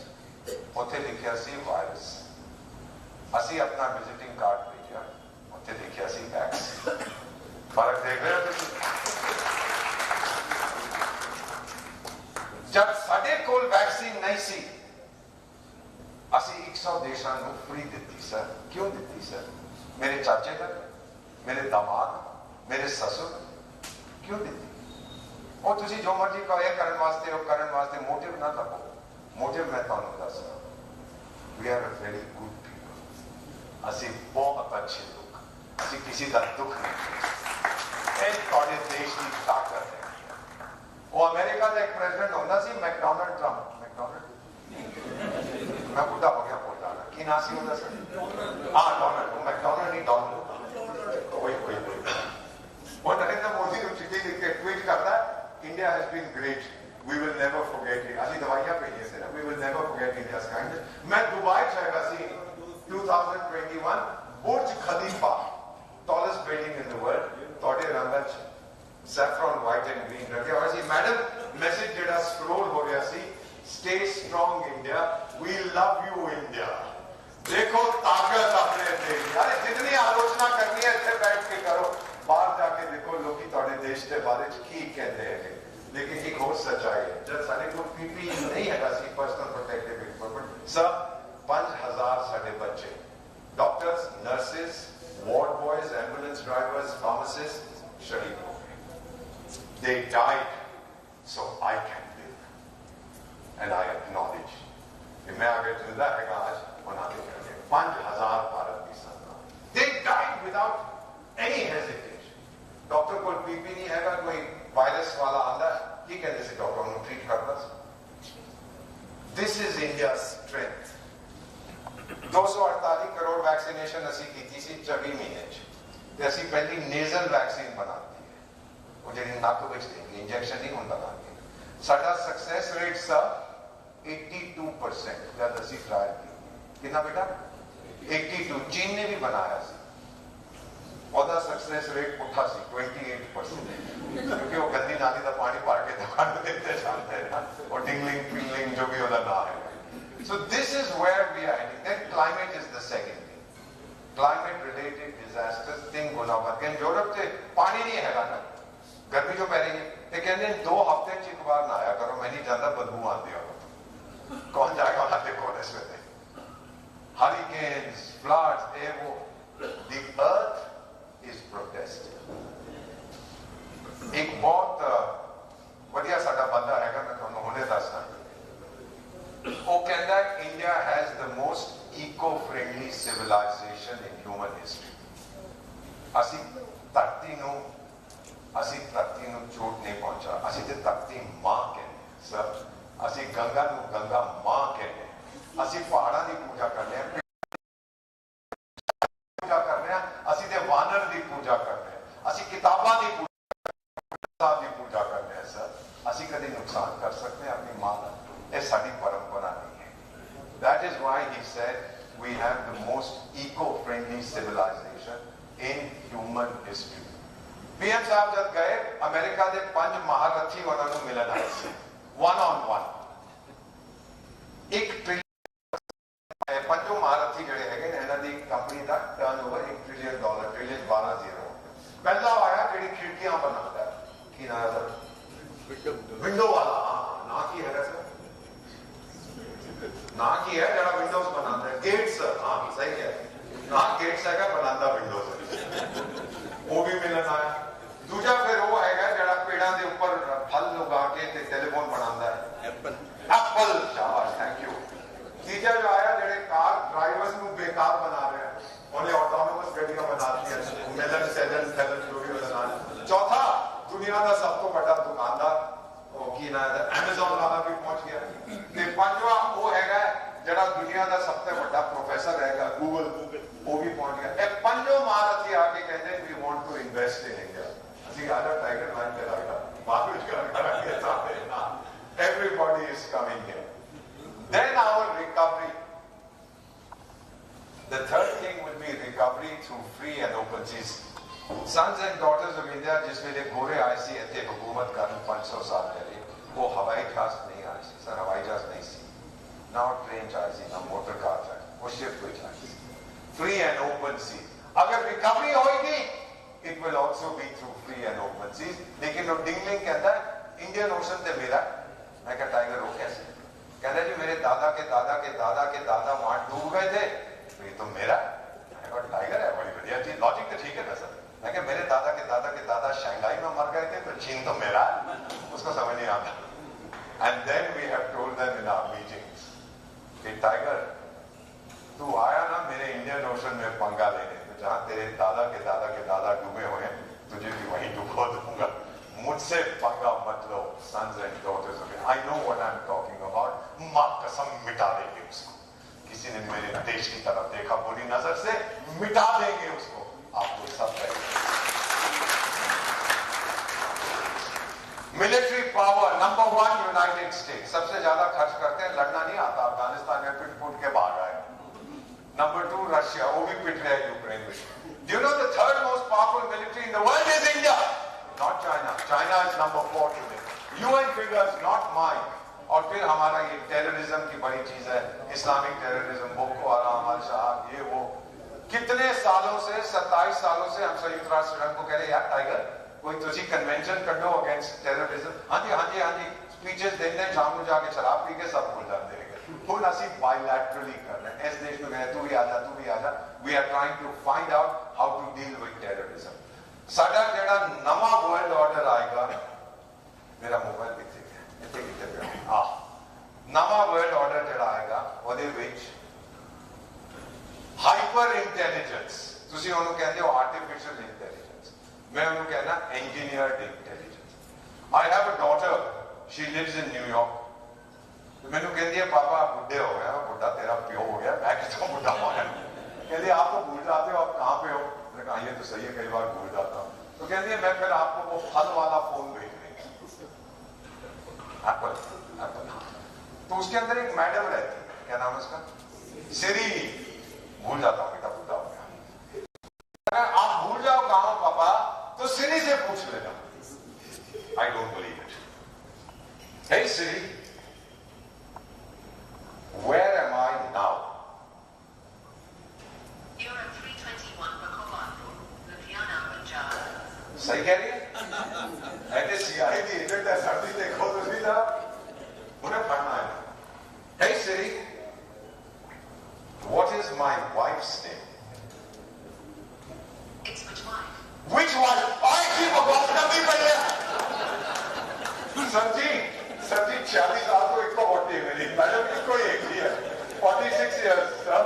ਉੱਥੇ ਲਿਖਿਆ ਸੀ ਵਾਇਰਸ। ਅਸੀਂ ਆਪਣਾ ਵਿਜ਼ਿਟਿੰਗ ਕਾਰਡ ਭੇਜਿਆ, ਉੱਥੇ ਲਿਖਿਆ ਸੀ ਵੈਕਸ। ਫਰਕ ਦੇਖ ਰਹੇ ਹੋ ਤੁਸੀਂ? ਜਦ ਸਾਡੇ ਕੋਲ ਵੈਕਸੀਨ ਨਹੀਂ ਸੀ, ਅਸੀਂ 100 ਦੇਸ਼ਾਂ ਨੂੰ ਫ੍ਰੀ ਦਿੱਤੀ ਸਰ। ਕਿਉਂ ਦਿੱਤੀ ਸਰ? ਮੇਰੇ ਚਾਚੇ ਦਾ, ਮੇਰੇ ਦਾਮਾਦ, ਮੇਰੇ ਸਸੁਰ, ਕਿਉਂ ਦਿੱਤੀ? ਉਹ ਤੁਸੀਂ ਜੋ ਮਰਜ਼ੀ ਕਹੋ ਇਹ ਕਰਨ ਵਾਸਤੇ, ਉਹ ਕਰਨ ਵਾਸਤੇ, ਮੋਟਿਵ ਨਾ ਲੱਭੋ। ਮੋਟਿਵ ਮੈਂ ਤੁਹਾਨੂੰ ਦੱਸਦਾ, we are a very good people. ਅਸੀਂ ਬਹੁਤ ਅੱਛੇ ਲੋਕ, ਅਸੀਂ ਕਿਸੇ ਦਾ ਦੁੱਖ ਨਹੀਂ ਚਾਹੁੰਦੇ। ਇਹ ਤੁਹਾਡੇ ਦੇਸ਼ ਦੀ ਤਾਕਤ ਹੈ। ਉਹ ਅਮਰੀਕਾ ਦਾ ਇੱਕ ਪ੍ਰੈਜ਼ੀਡੈਂਟ ਹੁੰਦਾ ਸੀ, ਮੈਕਡੋਨਲਡ ਟਰੰਪ। ਮੈਕਡੋਨਲਡ ਮੈਂ ਬੁੱਢਾ ਹੋ ਗਿਆ ਬੋਲਦਾ ਨਾ, ਕੀ ਨਾਂ ਸੀ ਉਹਦਾ ਸਰ? ਹਾਂ ਡੋਨਲਡ, ਉਹ ਮੈਕਡੋਨਲਡ ਨਹੀਂ ਡੋਨਲਡ। ਕੋਈ ਉਹ ਨਰਿੰਦਰ ਮੋਦੀ ਨੂੰ ਚਿੱਠੀ ਲਿਖ ਕੇ ਟਵੀਟ ਕਰਦਾ, India has been great. We will never forget it. ਅਸੀਂ ਦਵਾਈਆਂ ਭੇਜੀਆਂ ਸੀ ਨਾ, we will never forget India's kindness. ਮੈਂ ਦੁਬਈ ਚ ਹੈਗਾ ਸੀ 2021, Burj Khalifa, tallest building in the world, ਤੁਹਾਡੇ ਰੰਗਾਂ ਚ saffron white and green ਰੱਖਿਆ ਹੋਇਆ ਸੀ। ਮੈਡਮ ਮੈਸੇਜ ਜਿਹੜਾ ਸਕਰੋਲ ਹੋ ਰਿਹਾ ਸੀ, stay strong India, we love you India. ਦੇਖੋ ਤਾਕਤ ਆਪਣੇ ਦੇਸ਼। ਯਾਰ ਜਿੰਨੀ ਆਲੋਚਨਾ ਕਰਨੀ ਹੈ ਇੱਥੇ ਬੈਠ ਕੇ ਕਰੋ, ਬਾਹਰ ਜਾ ਕੇ ਦੇਖੋ ਲੋਕੀ ਤੁਹਾਡੇ ਦੇਸ਼ ਦੇ ਬਾਰੇ ਚ ਕੀ ਕਹਿੰਦੇ ਹੈਗੇ। लेकिन एक और सच्चाई है, जब साढ़े को पीपीई नहीं है, पर्सनल प्रोटेक्टिव इक्विपमेंट, सब 5000 साढ़े बच्चे, doctors, nurses, ward boys, ambulance drivers, pharmacist शहीद हो गए। They died so I can live, and I acknowledge कि मैं अगर जिंदा है आज बना के करके 5000 भारत की संतान, they died without any hesitation। Doctor को पीपी नहीं है, कोई वायरस वाला आंदा की कहते से डॉक्टर को ट्रीट करता। This is India strength. 248 crore vaccination असी की थी 24 महीने ते असी पहली नेजल वैक्सीन बनाती है, वो जेडी नक विच देंगे, इंजेक्शन नहीं होंदा लागे। साडा सक्सेस रेट सा 82% जब असी ट्रायल की। कितना बेटा? 82। चीन ने भी बनाया सी, ਉਹਦਾ सक्सेस रेट उठा सी 28%, क्योंकि वो गंदी नाली का पानी भर के दुकान में देते जाते हैं ना, और टिंगलिंग पिंगलिंग जो भी ਉਹਦਾ नाम है। So this is where we are heading. Then climate is the second thing. Climate related disasters तीन गुना बढ़ गए। यूरोप से पानी नहीं है ना, गर्मी जो पै रही है, ये कहते हैं 2 हफ्ते च एक बार नहाया करो, मैं नहीं जानता बदबू आती है। कौन जाएगा वहां देखो इसमें? Hurricanes, floods, वो the earth is protesting। एक बहुत बढ़िया साडा बंदा हैगा, मैं तुहानू हुणे दसदा। वो कहता है India has the most eco friendly civilisation in human history. ਅਸੀਂ ਧਰਤੀ ਨੂੰ ਚੋਟ ਨਹੀਂ ਪਹੁੰਚਾ, ਅਸੀਂ ਤੇ ਧਰਤੀ ਮਾਂ ਕਹਿੰਦੇ ਸਰ। ਅਸੀਂ ਗੰਗਾ ਨੂੰ ਗੰਗਾ ਮਾਂ ਕਹਿੰਦੇ, ਅਸੀਂ ਪਹਾੜਾਂ ਦੀ ਪੂਜਾ ਕਰਦੇ ਹਾਂ, ਪੂਜਾ ਕਰਦੇ कभी नुकसान कर सकते हैं अपनी माँ का, ये साड़ी परंपरा नहीं है. That is why he said we have the most eco-friendly civilization in human history. PM साहब जब गए अमेरिका के 5 महारथी उन्होंने मिलन आए थे, one on one. 1 ट्रिलियन 5 महारथी जड़े है इन्हों की कंपनी का टर्नओवर $1 ट्रिलियन, ट्रिलियन 12 0. पहला आया जी खिड़कियां बनाता है कि ना विंडो वाला, ना की है सर, ना की है जरा विंडोज बनाता है, गेट्स, हाँ सही है ना, गेट्स है बनाता विंडोज, वो भी मिलन आया. दूजा फिर वो है जरा पेड़ा के ऊपर फल उगा के टेलीफोन बनाता है, एप्पल, शाबाश थैंक यू. तीजा जो आया जड़े कार ड्राइवर्स को बेकार बना रहे हैं, उन्हें ऑटोनोमस गाड़ियां बना दी है, मिलन सेलन सेलन जो भी बना. चौथा दुनिया का सब तो बड़ा दुकानदार की ना अमेज़न वाला भी पहुंच गया. ते पांचवा वो हैगा जड़ा दुनिया का सबसे बड़ा प्रोफेसर हैगा गूगल, वो भी पहुंच गया. ए पंजो महारथी आके कहते we want to invest in India. असि आजा टाइगर लाइन चलाएगा बाकुच करेंगे साथ ना. Everybody is coming here. Then our recovery. The third thing will be recovery through free and open seas. Sons and daughters of India जिसमें गोरे आए सी इतने हुकूमत करने 500 साल पहले, वो हवाई जहाज नहीं आए सी सर, हवाई जहाज नहीं सी, ना ट्रेन जाए सी, ना मोटर कार जाए, वो शिप पे जाए सी. फ्री एंड ओपन सी. अगर रिकवरी होगी it will also be through free and open seas. लेकिन वो डिंगलिंग कहता है इंडियन ओशन से मेरा, मैं क्या टाइगर हो कैसे, कहता जी मेरे दादा के दादा के दादा के दादा वहां डूब गए थे, तो ये तो मेरा. टाइगर है, बड़ी बढ़िया चीज, लॉजिक तो ठीक है ना सर. मैं क्या मेरे दादा के दादा शंघाई में मर गए थे, तो चीन तो मेरा है, उसको समझ नहीं आता. And then we have told them in our meetings कि टाइगर तू आया ना मेरे इंडियन ओशन में पंगा लेने, तो जहां तेरे दादा के दादा डूबे हुए हैं तुझे भी वहीं डुबो दूंगा. मुझसे पंगा मत लो sons and daughters of, I know what I am talking about. मां कसम मिटा देंगे उसको. किसी ने मेरे देश की तरफ देखा बुरी नजर से, मिटा देंगे उसको. आपको सब military power number 1 United states. सबसे ज्यादा खर्च करते हैं, लड़ना नहीं आता. अफगानिस्तान में पिट फूट के भाग आए. नंबर 2 रशिया, वो भी पिट रहे यूक्रेन में. Do you know the third most powerful military in the world is India, not China. China is number 4 today. UN figures, not mine. और फिर हमारा ये टेररिज्म की बड़ी चीज है, इस्लामिक टेररिज्म, बोको हराम, अल-शाबाब, ये वो. कितने सालों से, 27 सालों से हम संयुक्त राष्ट्र संघ को कह रहे यार टाइगर कोई तुझी कन्वेंशन कर दो अगेंस्ट टेररिज्म. हाँ जी हाँ जी हाँ जी, स्पीचेस देने शाम को जाके शराब पी के सब भूल जाते हैं. फुल असी बायलैटरली कर रहे हैं. इस देश में गए तू भी आजा तू भी आजा. We are trying to find out how to deal with terrorism. साडा जेड़ा नवा वर्ल्ड ऑर्डर आएगा, मेरा मोबाइल किथे गया, इतने किथे गया, हाँ नवा वर्ल्ड ऑर्डर जेड़ा आएगा ਉਹਦੇ ਵਿੱਚ हाइपर इंटेलिजेंस, ਤੁਸੀਂ ਉਹਨੂੰ ਕਹਿੰਦੇ ਹੋ आर्टिफिशियल इंटेलिजेंस, मैं ਉਹਨੂੰ कहना engineered intelligence. I have a daughter, she lives in New York. मैनू कहती है पापा बुढ़े हो गया. बुढ़ा तेरा प्यो हो गया, मैं कितना बुढ़ा हो गया. कहती आप तो भूल जाते हो, आप कहाँ पे हो. मैंने कहा ये तो सही है, कई बार भूल जाता हूँ. तो कहती है मैं फिर आपको वो फल वाला फोन भेज देंगे, एप्पल. तो उसके अंदर एक मैडम रहती है, क्या नाम है उसका, सिरी. भूल जाता हूँ बेटा बुढ़ा हो गया. अगर आप भूल जाओ कहाँ हो पापा, तो सिरी से पूछ लेना. I don't believe it. Hey Siri, where am I now? You're at 321 Ludhiana, Punjab. सही कह रही है. ऐसे सीआई की एजेंट है, सर्दी देखो तो नहीं था, उन्हें पढ़ना है. Hey Siri, what is my wife's name? It's which wife? Which wife? I keep a boss करनी पड़ी है. सर जी 46 साल को एक को होती है मेरी मैडम, इनको एक ही है. 46 years सर.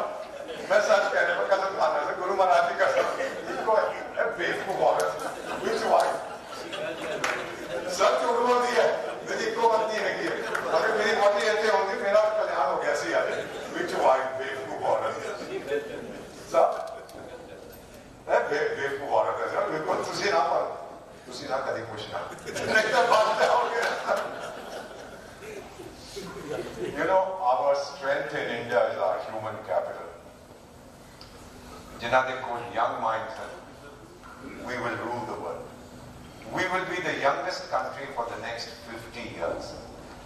मैं सच कहने पर कसम खाने से गुरु महाराज जी कसम, इनको बेवकूफ औरत. Which wife? सच उड़वा दी है मेरी, इनको बनती है कि अगर मेरी पति ऐसे होती मेरा कल्याण हो गया सी आज. Which wife? बेवकूफ औरत सब बेवकूफ औरत है सर. बिल्कुल तुसी ना पर तुसी ना कर कभी पूछना नहीं तो बात हो गया. You know, our strength in India is our human capital. जिन्हें देखो young minds हैं, we will rule the world. We will be the youngest country for the next 50 years.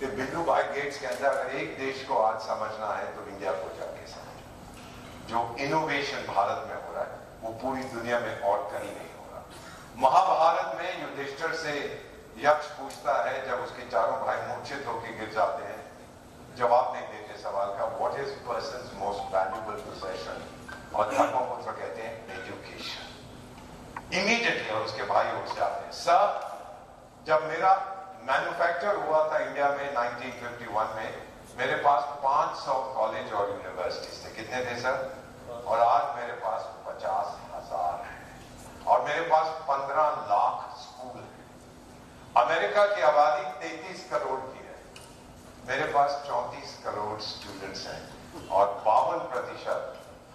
ये बिंदु भाई गेट्स के अंदर अगर एक देश को आज समझना है तो इंडिया को जाके समझो. जो इनोवेशन भारत में हो रहा है वो पूरी दुनिया में और कहीं नहीं हो रहा. महाभारत में युधिष्ठिर से यक्ष पूछता है जब उसके चारों भाई मूर्छित होकर गिर जाते हैं, जवाब नहीं देते सवाल का, what is persons most valuable possession, और धर्मपुत्र कहते हैं एजुकेशन. इमीडिएटली और उसके भाई उठ जाते हैं. सर, जब मेरा मैन्युफैक्चर हुआ था इंडिया में 1951 में, मेरे पास 500 कॉलेज और यूनिवर्सिटीज थे. कितने थे सर? और आज मेरे पास 50,000 है और मेरे पास 15 लाख स्कूल है. अमेरिका की आबादी 33 करोड़ की है, मेरे पास 34 करोड़ स्टूडेंट्स हैं और 52%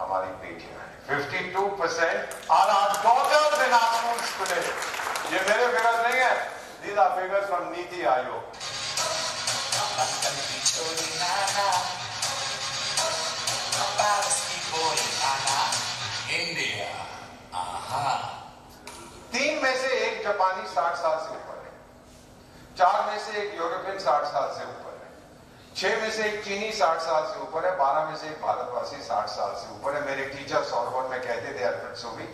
हमारी बेटियां हैं. 52% are our daughters in our schools today. ये मेरे फिगर्स नहीं है, these are figures from NITI Aayog. India. 3 में से एक जापानी 60 साल से ऊपर है, 4 में से एक यूरोपियन 60 साल से ऊपर है, 6 में से एक चीनी 60 साल से ऊपर है, 12 में से एक भारतवासी 60 साल से ऊपर है. मेरे टीचर सॉर्बोन में कहते थे अल्फ्रेड सोबी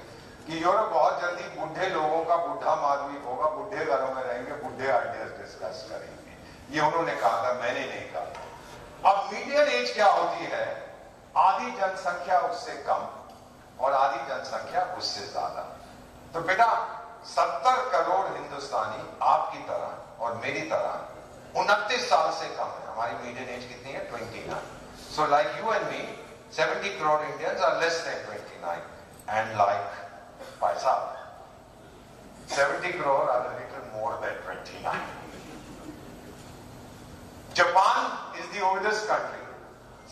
कि यूरोप बहुत जल्दी बुढ़े लोगों का बुढ़ा माधवी होगा, बुढ़े घरों में रहेंगे, बुढ़े आइडियाज डिस्कस करेंगे. ये उन्होंने कहा था, मैंने नहीं कहा. अब मीडियन एज क्या होती है? आधी जनसंख्या उससे कम और आधी जनसंख्या उससे ज्यादा. तो बेटा 70 करोड़ हिंदुस्तानी आपकी तरह और मेरी तरह 29 साल से कम है. हमारी मीडियन एज कितनी है? 29. So like you and me 70 crore Indians are less than 29 and like भाई साहब 70 crore are a little more than 29. Japan is the oldest country.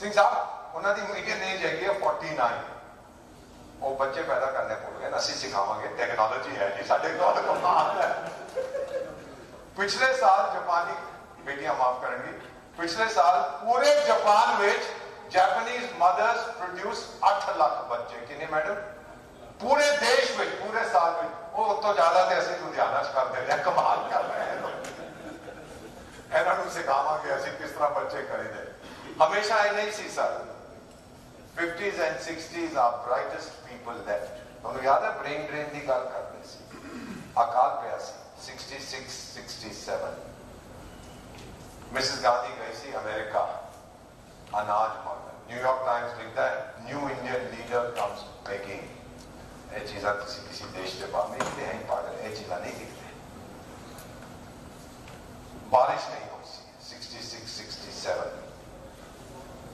Singh साहब उन्होंने मीडियन एज है 49. वो बच्चे पैदा करने भूल गए. ਅਸੀਂ सिखावांगे, टेक्नोलॉजी है जी साढ़े कोल कमाल है. पिछले साल जापानी बेटियां माफ करेंगी, पिछले साल पूरे जापान में जापानीज मदर्स प्रोड्यूस 8 लाख बच्चे. कितने मैडम? पूरे देश में पूरे साल में. वो तो ज्यादा थे, असं लुधियाना च कर दे, कमाल कर रहे हैं. इन्होंने सिखावांगे असं किस तरह बच्चे खरीदे. हमेशा ये नहीं सी sir. 50s and 60s are brightest people left. ਤੁਹਾਨੂੰ याद है ब्रेन ड्रेन की गल करते सी, अकाल पिया सी 66 67. मिसेस गांधी गई सी अमेरिका, अनाज मांगा. न्यूयॉर्क टाइम्स लिखता है new Indian leader comes begging. ये चीज़ा किसी देश के बाहर नहीं लिखते हैं पागल, ये चीज़ा नहीं लिखते. बारिश नहीं हो सी 66 67.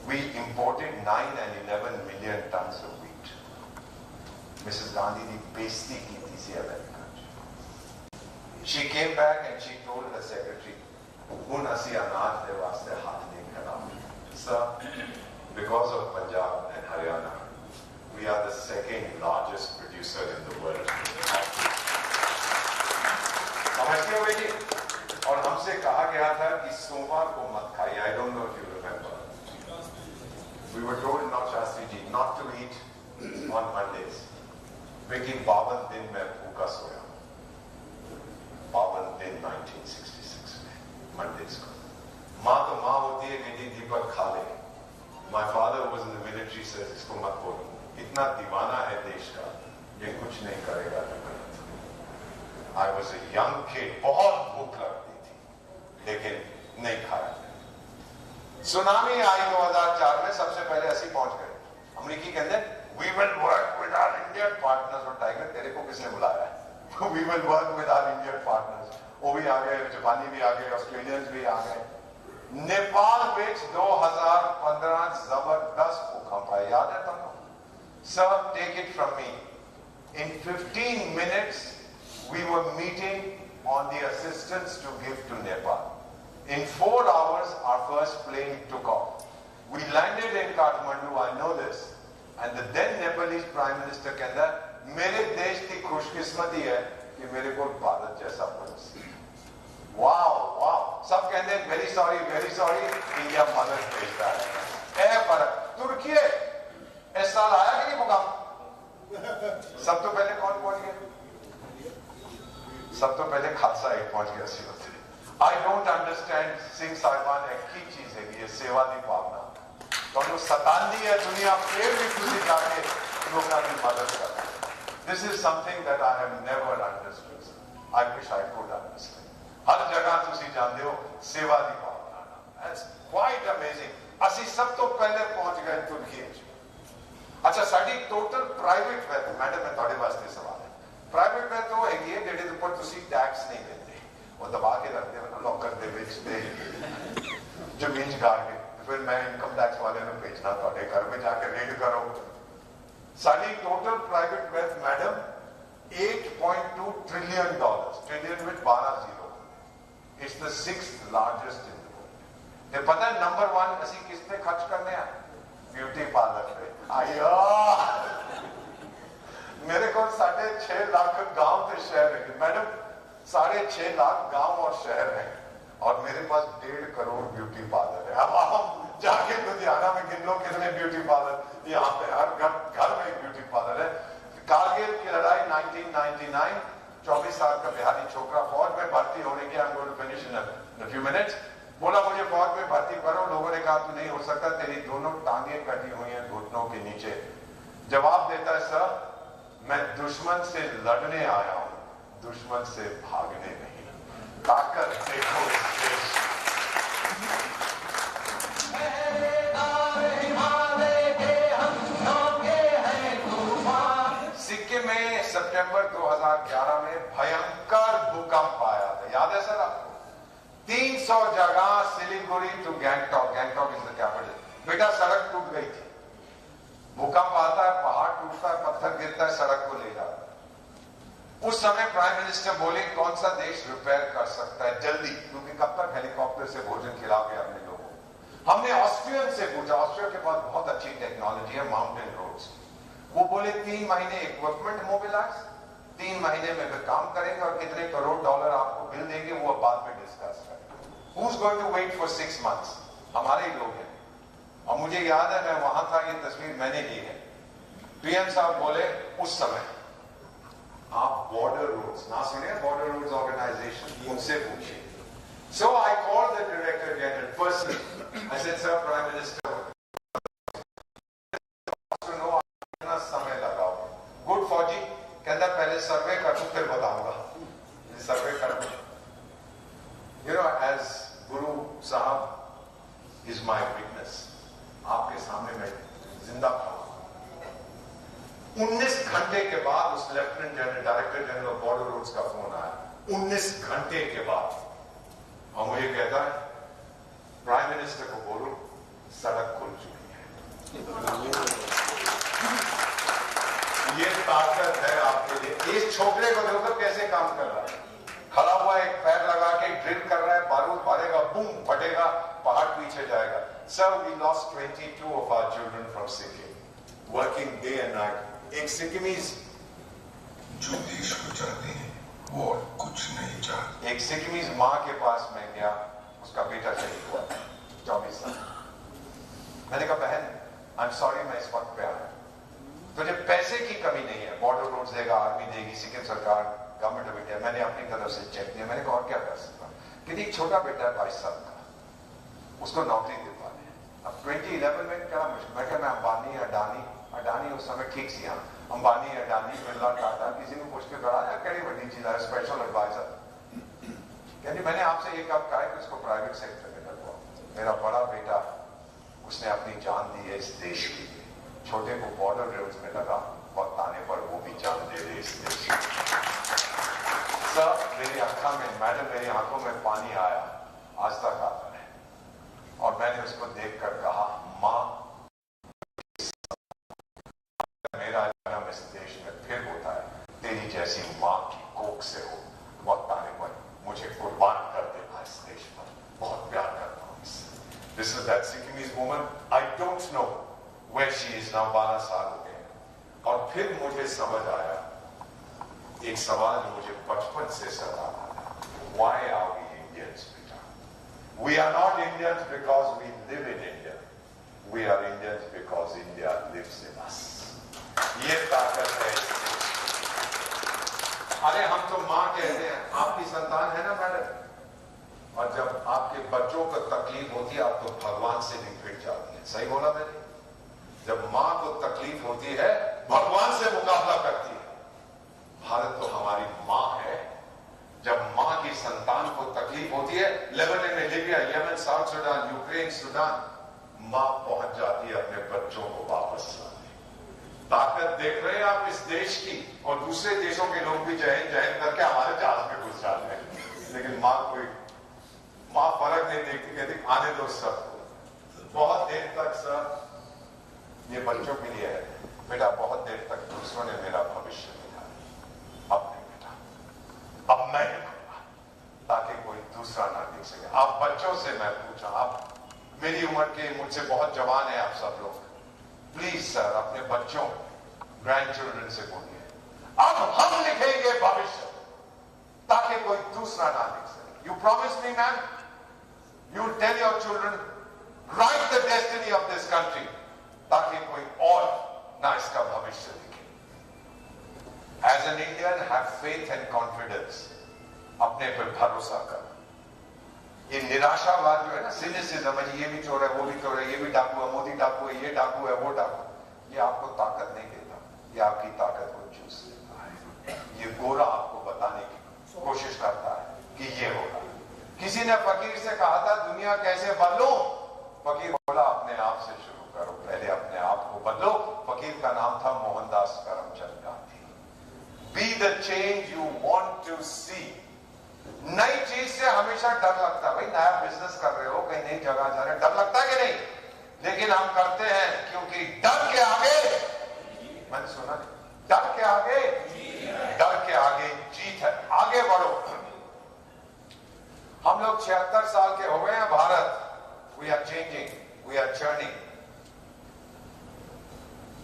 We imported 9 and 11 million tons of wheat. Mrs. Gandhi ने बेइज्जती की थी सी America. She came back and she told her secretary, "हुन असी अनाज दे वास्ते हाथ नहीं फैलाओ." Sir, because of Punjab and Haryana, we are the second largest producer in the world. समझते हो बेटी? और हमसे कहा गया था कि सोमवार को मत खाइए. I don't know if you remember. We were told, not Shastri ji, not to eat on Mondays. Because 52 दिन मैं भूखा सोया. 52 दिन 1966 में Mondays को. माँ तो माँ होती है कि दीपक खा ले. My father was in the military, says इसको मत बोलो. इतना दीवाना है देश का, ये कुछ नहीं करेगा तो गलत. I was a young kid, बहुत भूख लगती थी, लेकिन नहीं खाया. सुनामी आई 2004 में, सबसे पहले असि पहुंच गए. अमरीकी कहते we will work with our Indian partners. और टाइगर तेरे को किसने बुलाया है? We will work with our Indian partners. वो भी आ गए, जापानी भी आ गए, ऑस्ट्रेलियंस भी आ गए. नेपाल में 2015 जबरदस्त भूकंप आया, याद है तुमको? Sir, take it from me, in 15 minutes we were meeting on the assistance to give to Nepal. In 4 hours, our first plane took off. We landed in Kathmandu, I know this, and the then Nepalese Prime Minister कहता है, मेरे देश की खुशकिस्मती है कि मेरे को भारत जैसा पड़ोसी। वाह वाह, सब कहते हैं वेरी सॉरी इंडिया मदद भेजता है। ए फर्क तुर्की इस साल आया कि नहीं भूकंप? सब तो पहले कौन पहुंच गया? सब तो पहले खालसा एक पहुंच गया सिरों से। आई डोंट अंडरस्टैंड सिंह साहिबान एक ही चीज है कि ये सेवा की भावना तो सतांदी है दुनिया फिर भी तुझे जाके लोगों की मदद करना। This is something that I have never understood. I wish I could understand. हर जगह तुसी जानते हो सेवा की भावना, दैट्स क्वाइट अमेजिंग। असि सब तो पहले पहुंच गए तुर्की। अच्छा, साडी टोटल प्राइवेट वेल्थ, मैडम मैं थोड़े वास्ते सवाल है, प्राइवेट वेल्थ वो है जेडे ऊपर तुसी टैक्स नहीं देते, वो दबा के रखते हो ना लॉकर दे विच दे जमीन गा के, फिर मैं इनकम टैक्स वाले ने भेजना थोड़े घर में जाके रेड करो। साडी total private wealth madam $8.2 trillion, trillion में 12 zero. It's the 6th largest in the world। ते पता है नंबर 1 असी किस पे खर्च करने हैं? ब्यूटी पार्लर पे। आयो मेरे को 6.5 लाख गांव के शहर है मैडम, 6.5 लाख गांव और शहर है और मेरे पास 1.5 करोड़ ब्यूटी पार्लर है। अब हम जाके लुधियाना में गिन लो कितने ब्यूटी पार्लर, यहाँ पे हर घर में एक ब्यूटी पार्लर है। कारगिल की लड़ाई 1999, 24 साल का बिहारी छोकरा फौज में भर्ती होने के, I am going to finish in a few minutes, बोला मुझे फौज में भर्ती करो। लोगों ने कहा तू नहीं हो सकता, तेरी दोनों टांगे कटी हुई हैं घुटनों के नीचे। जवाब देता है सर मैं दुश्मन से लड़ने आया हूं, दुश्मन से भागने नहीं। ताकत देखो इस देश। सिक्किम में सितंबर 2011 में भयंकर भूकंप आया था, याद है सर आपको? 300 जगह Siliguri to Gangtok, Gangtok is the capital, बेटा सड़क टूट गई थी। भूकंप आता है, पहाड़ टूटता है, पत्थर गिरता है, सड़क को ले जाता है। उस समय प्राइम मिनिस्टर बोले कौन सा देश रिपेयर कर सकता है जल्दी, क्योंकि कब तक हेलीकॉप्टर से भोजन खिलाओगे अपने लोगों को। हमने ऑस्ट्रियन से पूछा, ऑस्ट्रिया के पास बहुत अच्छी टेक्नोलॉजी है माउंटेन रोड्स। वो बोले 3 महीने इक्विपमेंट मोबिलाइज, 3 महीने में वे काम करेंगे और कितने करोड़ डॉलर आपको बिल देंगे वो बाद में डिस्कस करेंगे। Who's going to wait for 6 months? हमारे ही लोग हैं। और मुझे याद है मैं वहां था, ये तस्वीर मैंने ली है। पीएम साहब बोले उस समय आप बॉर्डर रोड्स ना सुने, बॉर्डर रोड्स ऑर्गेनाइजेशन, उनसे पूछिए। So I called the director general personally. I said, sir, Prime Minister, to know कितना समय लगाओ। गुड फौजी कहता पहले सर्वे कर दूं फिर बताऊंगा। सर्वे कर दूं। You know, as Guru Sahab is my witness, आपके सामने मैं जिंदा खड़ा। 19 घंटे के बाद उस lieutenant general, director general of border roads का फोन आया। 19 घंटे के बाद, और मुझे कहता है प्राइम मिनिस्टर को बोलो सड़क खुल चुकी है। ये ताकत है आपके लिए। इस छोकरे को देखो कैसे काम कर रहा है, खड़ा हुआ एक पैर लगा के ड्रिल कर रहा है, बारूद मारेगा, बूम फटेगा, पहाड़ पीछे जाएगा। Sir we lost 22 of our children from Sikkim, working day and night. एक सिक्किमीज जो देश को चाहते हैं वो और कुछ नहीं चाहते। एक सिक्किमीज माँ के पास मैं गया, उसका बेटा शहीद हुआ 24 साल। मैंने कहा बहन आई एम सॉरी मैं इस वक्त पे आया, तुझे पैसे की कमी नहीं है, बॉर्डर रोड्स देगा, आर्मी देगी, सिक्किम सरकार, गवर्नमेंट ऑफ इंडिया। मैंने अपनी तरफ से चेक दिया। मैंने कहा और क्या कर सकता, कि छोटा बेटा है 22 साल का, उसको नौकरी दिलवा दे। अब 2011 में क्या मुश्किल, मैं क्या मैं अंबानी अडानी उस समय ठीक सी, हाँ अंबानी अडानी बिरला टाटा किसी ने पूछ के कराया कड़ी बड़ी चीज है, स्पेशल एडवाइजर। कहती मैंने आपसे ये कब कहा कि उसको प्राइवेट सेक्टर में लगवाओ। मेरा बड़ा बेटा उसने अपनी जान दी है इस देश के लिए, छोटे को बॉर्डर रोड्स में लगा, वक्त आने पर वो भी जान दे दे इस देश में। सर मेरी आंखों में, मैडम मेरी आंखों में पानी आया, आज तक आता है। और मैंने उसको देखकर कहा माँ मेरा जन्म इस देश में फिर होता है, तेरी जैसी माँ की कोख से हो, वक्त आने पर मुझे कुर्बान कर देना इस देश पर, बहुत प्यार करता हूँ इससे। This is that Sikkimese woman, I don't know where she is now, 12 साल हो गए। और फिर मुझे समझ आया एक सवाल जो मुझे बचपन से सताता था. Why are we Indians, बेटा? We are not Indians because we live in India. We are Indians because India lives in us. ये ताकत है इस देश की. अरे हम तो माँ कहते हैं, आपकी संतान है ना मैडम, और जब आपके बच्चों को तकलीफ होती है आप तो भगवान से भी भिड़ जाती है. सही बोला मैंने? जब माँ को तकलीफ होती है भगवान से मुकाबला करती है. भारत तो हमारी माँ है. जब माँ की संतान को तकलीफ होती है, लेबनान में, Libya, Yemen, south Sudan, Ukraine, Sudan, माँ पहुंच जाती है अपने बच्चों को वापस लाने. ताकत देख रहे हैं आप इस देश की, और दूसरे देशों के लोग भी जय हिंद करके हमारे जहाज में घुस जाते हैं, लेकिन माँ फर्क नहीं देखती, कहती आने दो सबको. बहुत देर तक सर, ये बच्चों के लिए है बेटा, बहुत देर तक दूसरों ने मेरा भविष्य दिखाया. अब नहीं बेटा, अब मैं दिखाऊंगा ताकि कोई दूसरा ना देख सके. आप बच्चों से मैं पूछा, आप मेरी उम्र के, मुझसे बहुत जवान है आप सब लोग, प्लीज सर अपने बच्चों, ग्रैंड चिल्ड्रन से बोलिए, अब हम लिखेंगे भविष्य ताकि कोई दूसरा ना देख सके. You promise me ma'am, you tell your children, write the destiny of this country, ताकि कोई और ना इसका भविष्य लिखे. As an Indian, have faith and confidence. अपने पर भरोसा करो. ये निराशावाद जो है ना, सिनिसिज्म है, ये भी चोर है, वो भी चोर है, ये भी डाकू है, मोदी डाकू है, ये डाकू है, वो डाकू, ये आपको ताकत नहीं देता. ये आपकी ताकत को चूस लेता है. ये गोरा आपको बताने की कोशिश करता है कि ये होगा. किसी ने फकीर से कहा था दुनिया कैसे बदलो, फकीर बोला अपने आप से शुरू करो, पहले अपने आप को बदलो. फकीर का नाम था Mohandas Karamchand Gandhi. Be the change you want to see. नई चीज से हमेशा डर लगता है. भाई नया बिजनेस कर रहे हो, कहीं नई जगह जा रहे हो, डर लगता है कि नहीं? लेकिन हम करते हैं क्योंकि डर के आगे, मैंने सुना, डर के आगे जीत है. आगे बढ़ो. हम लोग 76 साल के हो गए हैं Bharat. We are changing, we are churning.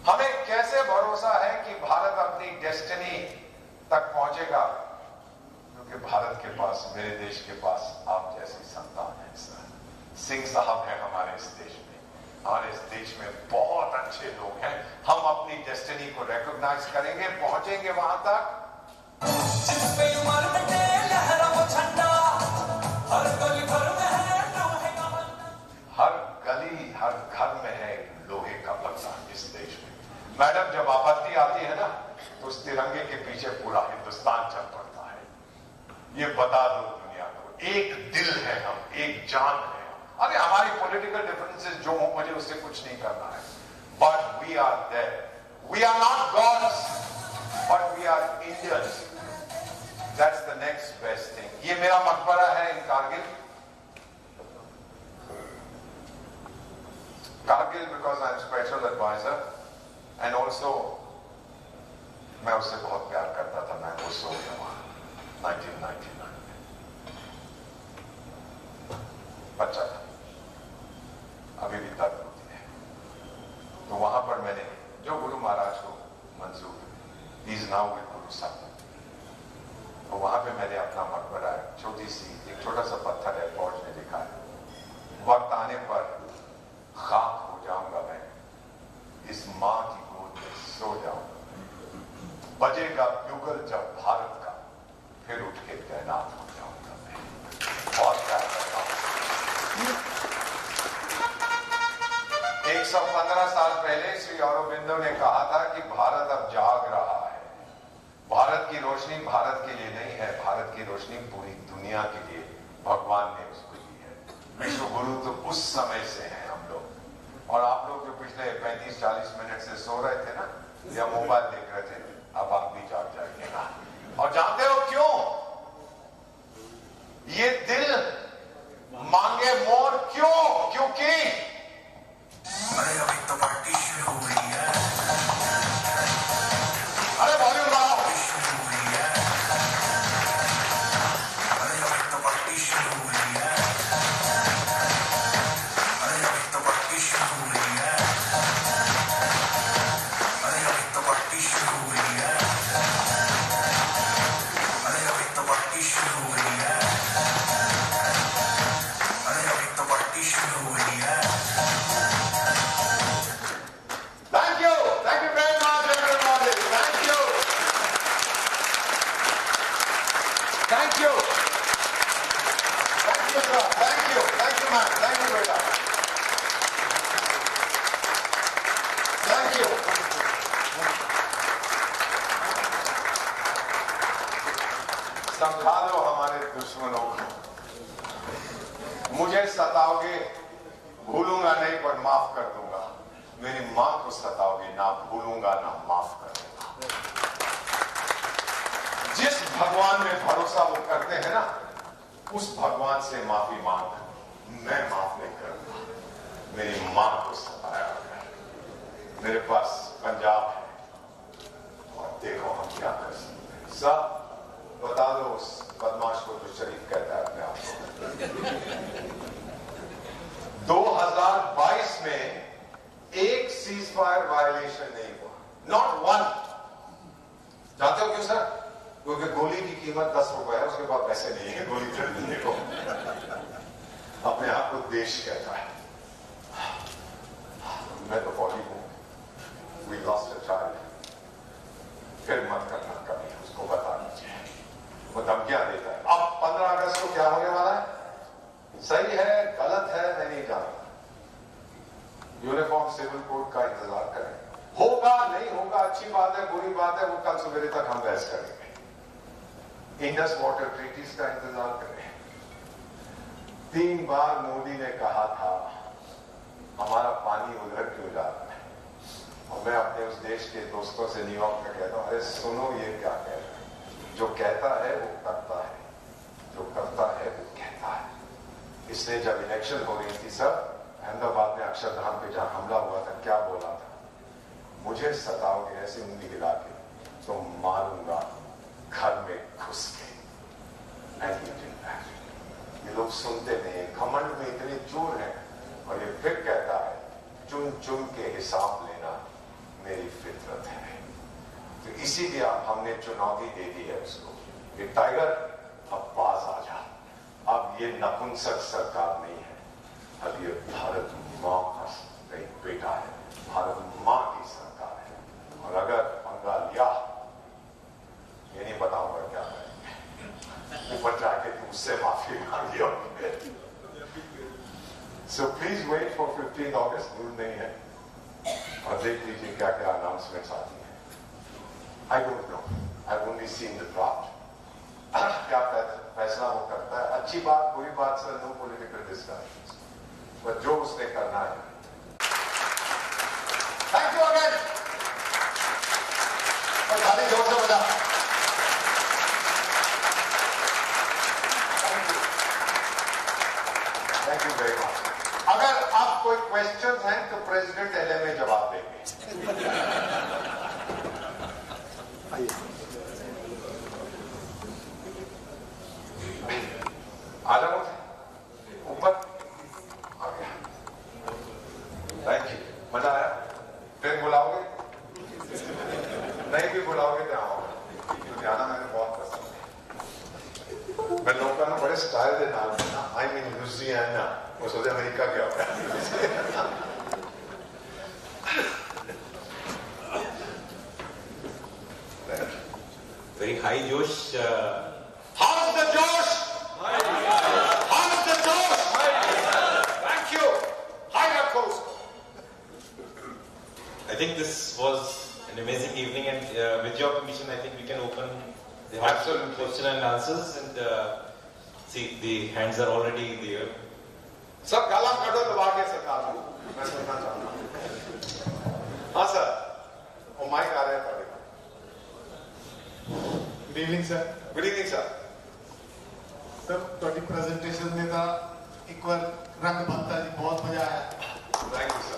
हमें कैसे भरोसा है कि भारत अपनी डेस्टिनी तक पहुंचेगा? क्योंकि भारत के पास, मेरे देश के पास आप जैसी संतान है सर. सिंह साहब हैं हमारे इस देश में. हमारे इस देश में बहुत अच्छे लोग हैं. हम अपनी डेस्टिनी को रिकॉग्नाइज करेंगे, पहुंचेंगे वहां तक. हर घर में है लोहे का बल्ला इस देश में. मैडम जब आपत्ति आती है ना, तो उस तिरंगे के पीछे पूरा हिंदुस्तान चल पड़ता है. ये बता दो दुनिया को, एक दिल है हम, एक जान है. अरे हमारी पॉलिटिकल डिफरेंसेस जो हो, मुझे उससे कुछ नहीं करना है, but we are there. We are not gods, but we are Indians. That's the next best thing. ये मेरा मकबरा है in Kargil. Kargil because I am special adviser, and also मैं उससे बहुत प्यार करता था. मैं वो सो गया वहां 1999 में. बच्चा था, अभी भी दर्द होती है. तो वहां पर मैंने, जो गुरु महाराज को मंजूर, ही इज नाउ विद गुरु साहब, तो वहां पे मैंने अपना मकबरा है, छोटी सी, एक छोटा सा पत्थर है, फौज ने लिखा है, वक्त आने पर खाक हो जाऊंगा मैं, इस मां की गोद में सो जाऊंगा. बजेगा ब्यूगल जब भारत का, फिर उठ के तैनात हो जाऊंगा मैं. बहुत प्यार करता हूं. 115 साल पहले श्री अरबिंदो ने कहा था कि भारत अब जाग रहा है. भारत की रोशनी भारत के लिए नहीं है, भारत की रोशनी पूरी दुनिया के लिए भगवान ने उसको दी है. विश्व गुरु तो उस समय से हैं हम लोग. और आप लोग जो पिछले 35-40 मिनट से सो रहे थे ना, या मोबाइल देख रहे थे, अब आप भी जाग जाइएगा. और जानते हो क्यों? ये दिल मांगे मोर क्यों? क्योंकि अरे अभी तो पार्टी शुरू हुई है. अरे वॉल्यूम बढ़ाओ. शुरू हुई है. अरे अभी तो पार्टी शुरू हुई है. अरे अभी तो पार्टी शुरू हुई है. अरे अभी तो पार्टी शुरू हुई है. अरे अभी तो शुक्रिया, thank you ma'am, thank you बेटा, थैंक यू। समझा दो हमारे दुश्मनों को, मुझे सताओगे भूलूंगा नहीं पर माफ कर दूंगा, मेरी मां को सताओगे ना भूलूंगा ना माफ करूंगा। जिस भगवान में भरोसा वो करते हैं ना, उस भगवान से माफी मांग, मैं माफ नहीं करूंगा। मेरी मां को सताया है, मेरे पास पंजाब है और देखो हम क्या कर सकते हैं। सब बता दो उस बदमाश को जो शरीफ कहता है अपने आप को। 2022 में एक सीज फायर वायलेशन नहीं हुआ, नॉट वन। जानते हो क्यों सर? क्योंकि गोली की कीमत 10 रुपए है, उसके बाद पैसे नहीं है गोली खरीदने को। अपने आप को देश कहता है। मैं तो फौजी हूं, वी लॉस्ट अ चाइल्ड, फिर मत करना कभी, उसको बता दीजिए। वो धमकियां देता है। अब 15 अगस्त को क्या होने वाला है, सही है गलत है मैं नहीं जानता, यूनिफॉर्म सिविल कोड का इंतजार करें, होगा नहीं होगा, अच्छी बात है बुरी बात है, वो कल सवेरे तक हम बहस करेंगे। इंडस वाटर ट्रीटीज का इंतजार करें। 3 बार मोदी ने कहा था हमारा पानी उधर क्यों जा रहा है, और मैं अपने उस देश के दोस्तों से न्यूयॉर्क में कहता हूं, अरे सुनो ये क्या कह रहे हैं, जो कहता है वो करता है, जो करता है वो कहता है। इसने जब इलेक्शन हो रही थी सर, अहमदाबाद में अक्षरधाम पे जहां हमला हुआ था, क्या बोला था, मुझे सताओगे ऐसे उंगली हिला के तो मारूंगा घर में घुस के। ये लोग सुनते नहीं, घमंड में इतने चोर हैं। और ये फिर कहता है चुन चुन के हिसाब लेना मेरी फितरत है। तो इसीलिए अब हमने चुनौती दे दी है उसको, ये टाइगर अब पास आ जा। अब ये नपुंसक सरकार नहीं है, अब ये भारत मां का एक बेटा है, भारत मां की सरकार है। और अगर पंगा लिया, ये नहीं बताऊंगा क्या करेंगे, ऊपर जाके तुमसे माफी मांगी होगी। सो प्लीज वेट फॉर 15 अगस्त, दूर नहीं है, और देख लीजिए क्या क्या अनाउंसमेंट्स आती है। आई don't no, I only seen the draft. क्या फैसला वो करता है, अच्छी बात बुरी बात सर, नो पॉलिटिकल डिस्कशन, पर जो उसने करना है। थैंक यू अगेन, और खाली जोर से बजा। Thank you very much. अगर आप कोई क्वेश्चन हैं तो प्रेसिडेंट एलए में जवाब देंगे। आ जाओ ऊपर, आ गया। थैंक यू, मजा आया? फिर बुलाओगे? नहीं भी बुलाओगे तो आओगे। लुधियाना मैंने बहुत पसंद है। मैं लोगों ने बड़े स्टाइल के नाम देना, आई मीन लुधियाना, वो सोचे अमेरिका क्या होगा। Very high Josh. How's the Josh? How's the Josh? Thank you. High up coast. I think this was an amazing evening, and with your permission, I think we can open the Absolutely. question and answers. And see, the hands are already there. सब गाला कटो दबा के सरकार को मैं सुनना चाहता हूँ। हाँ सर, वो माइक आ रहा है पड़ेगा। Good evening sir. Good evening sir. Sir ਤੁਹਾਡੀ ਪ੍ਰੈਜੈਂਟੇਸ਼ਨ ਨੇ ਤਾਂ ਇੱਕ ਵਾਰ ਰੰਗ ਬੰਨਤਾ ਜੀ, ਬਹੁਤ ਮਜ਼ਾ ਆਇਆ। Thank you sir.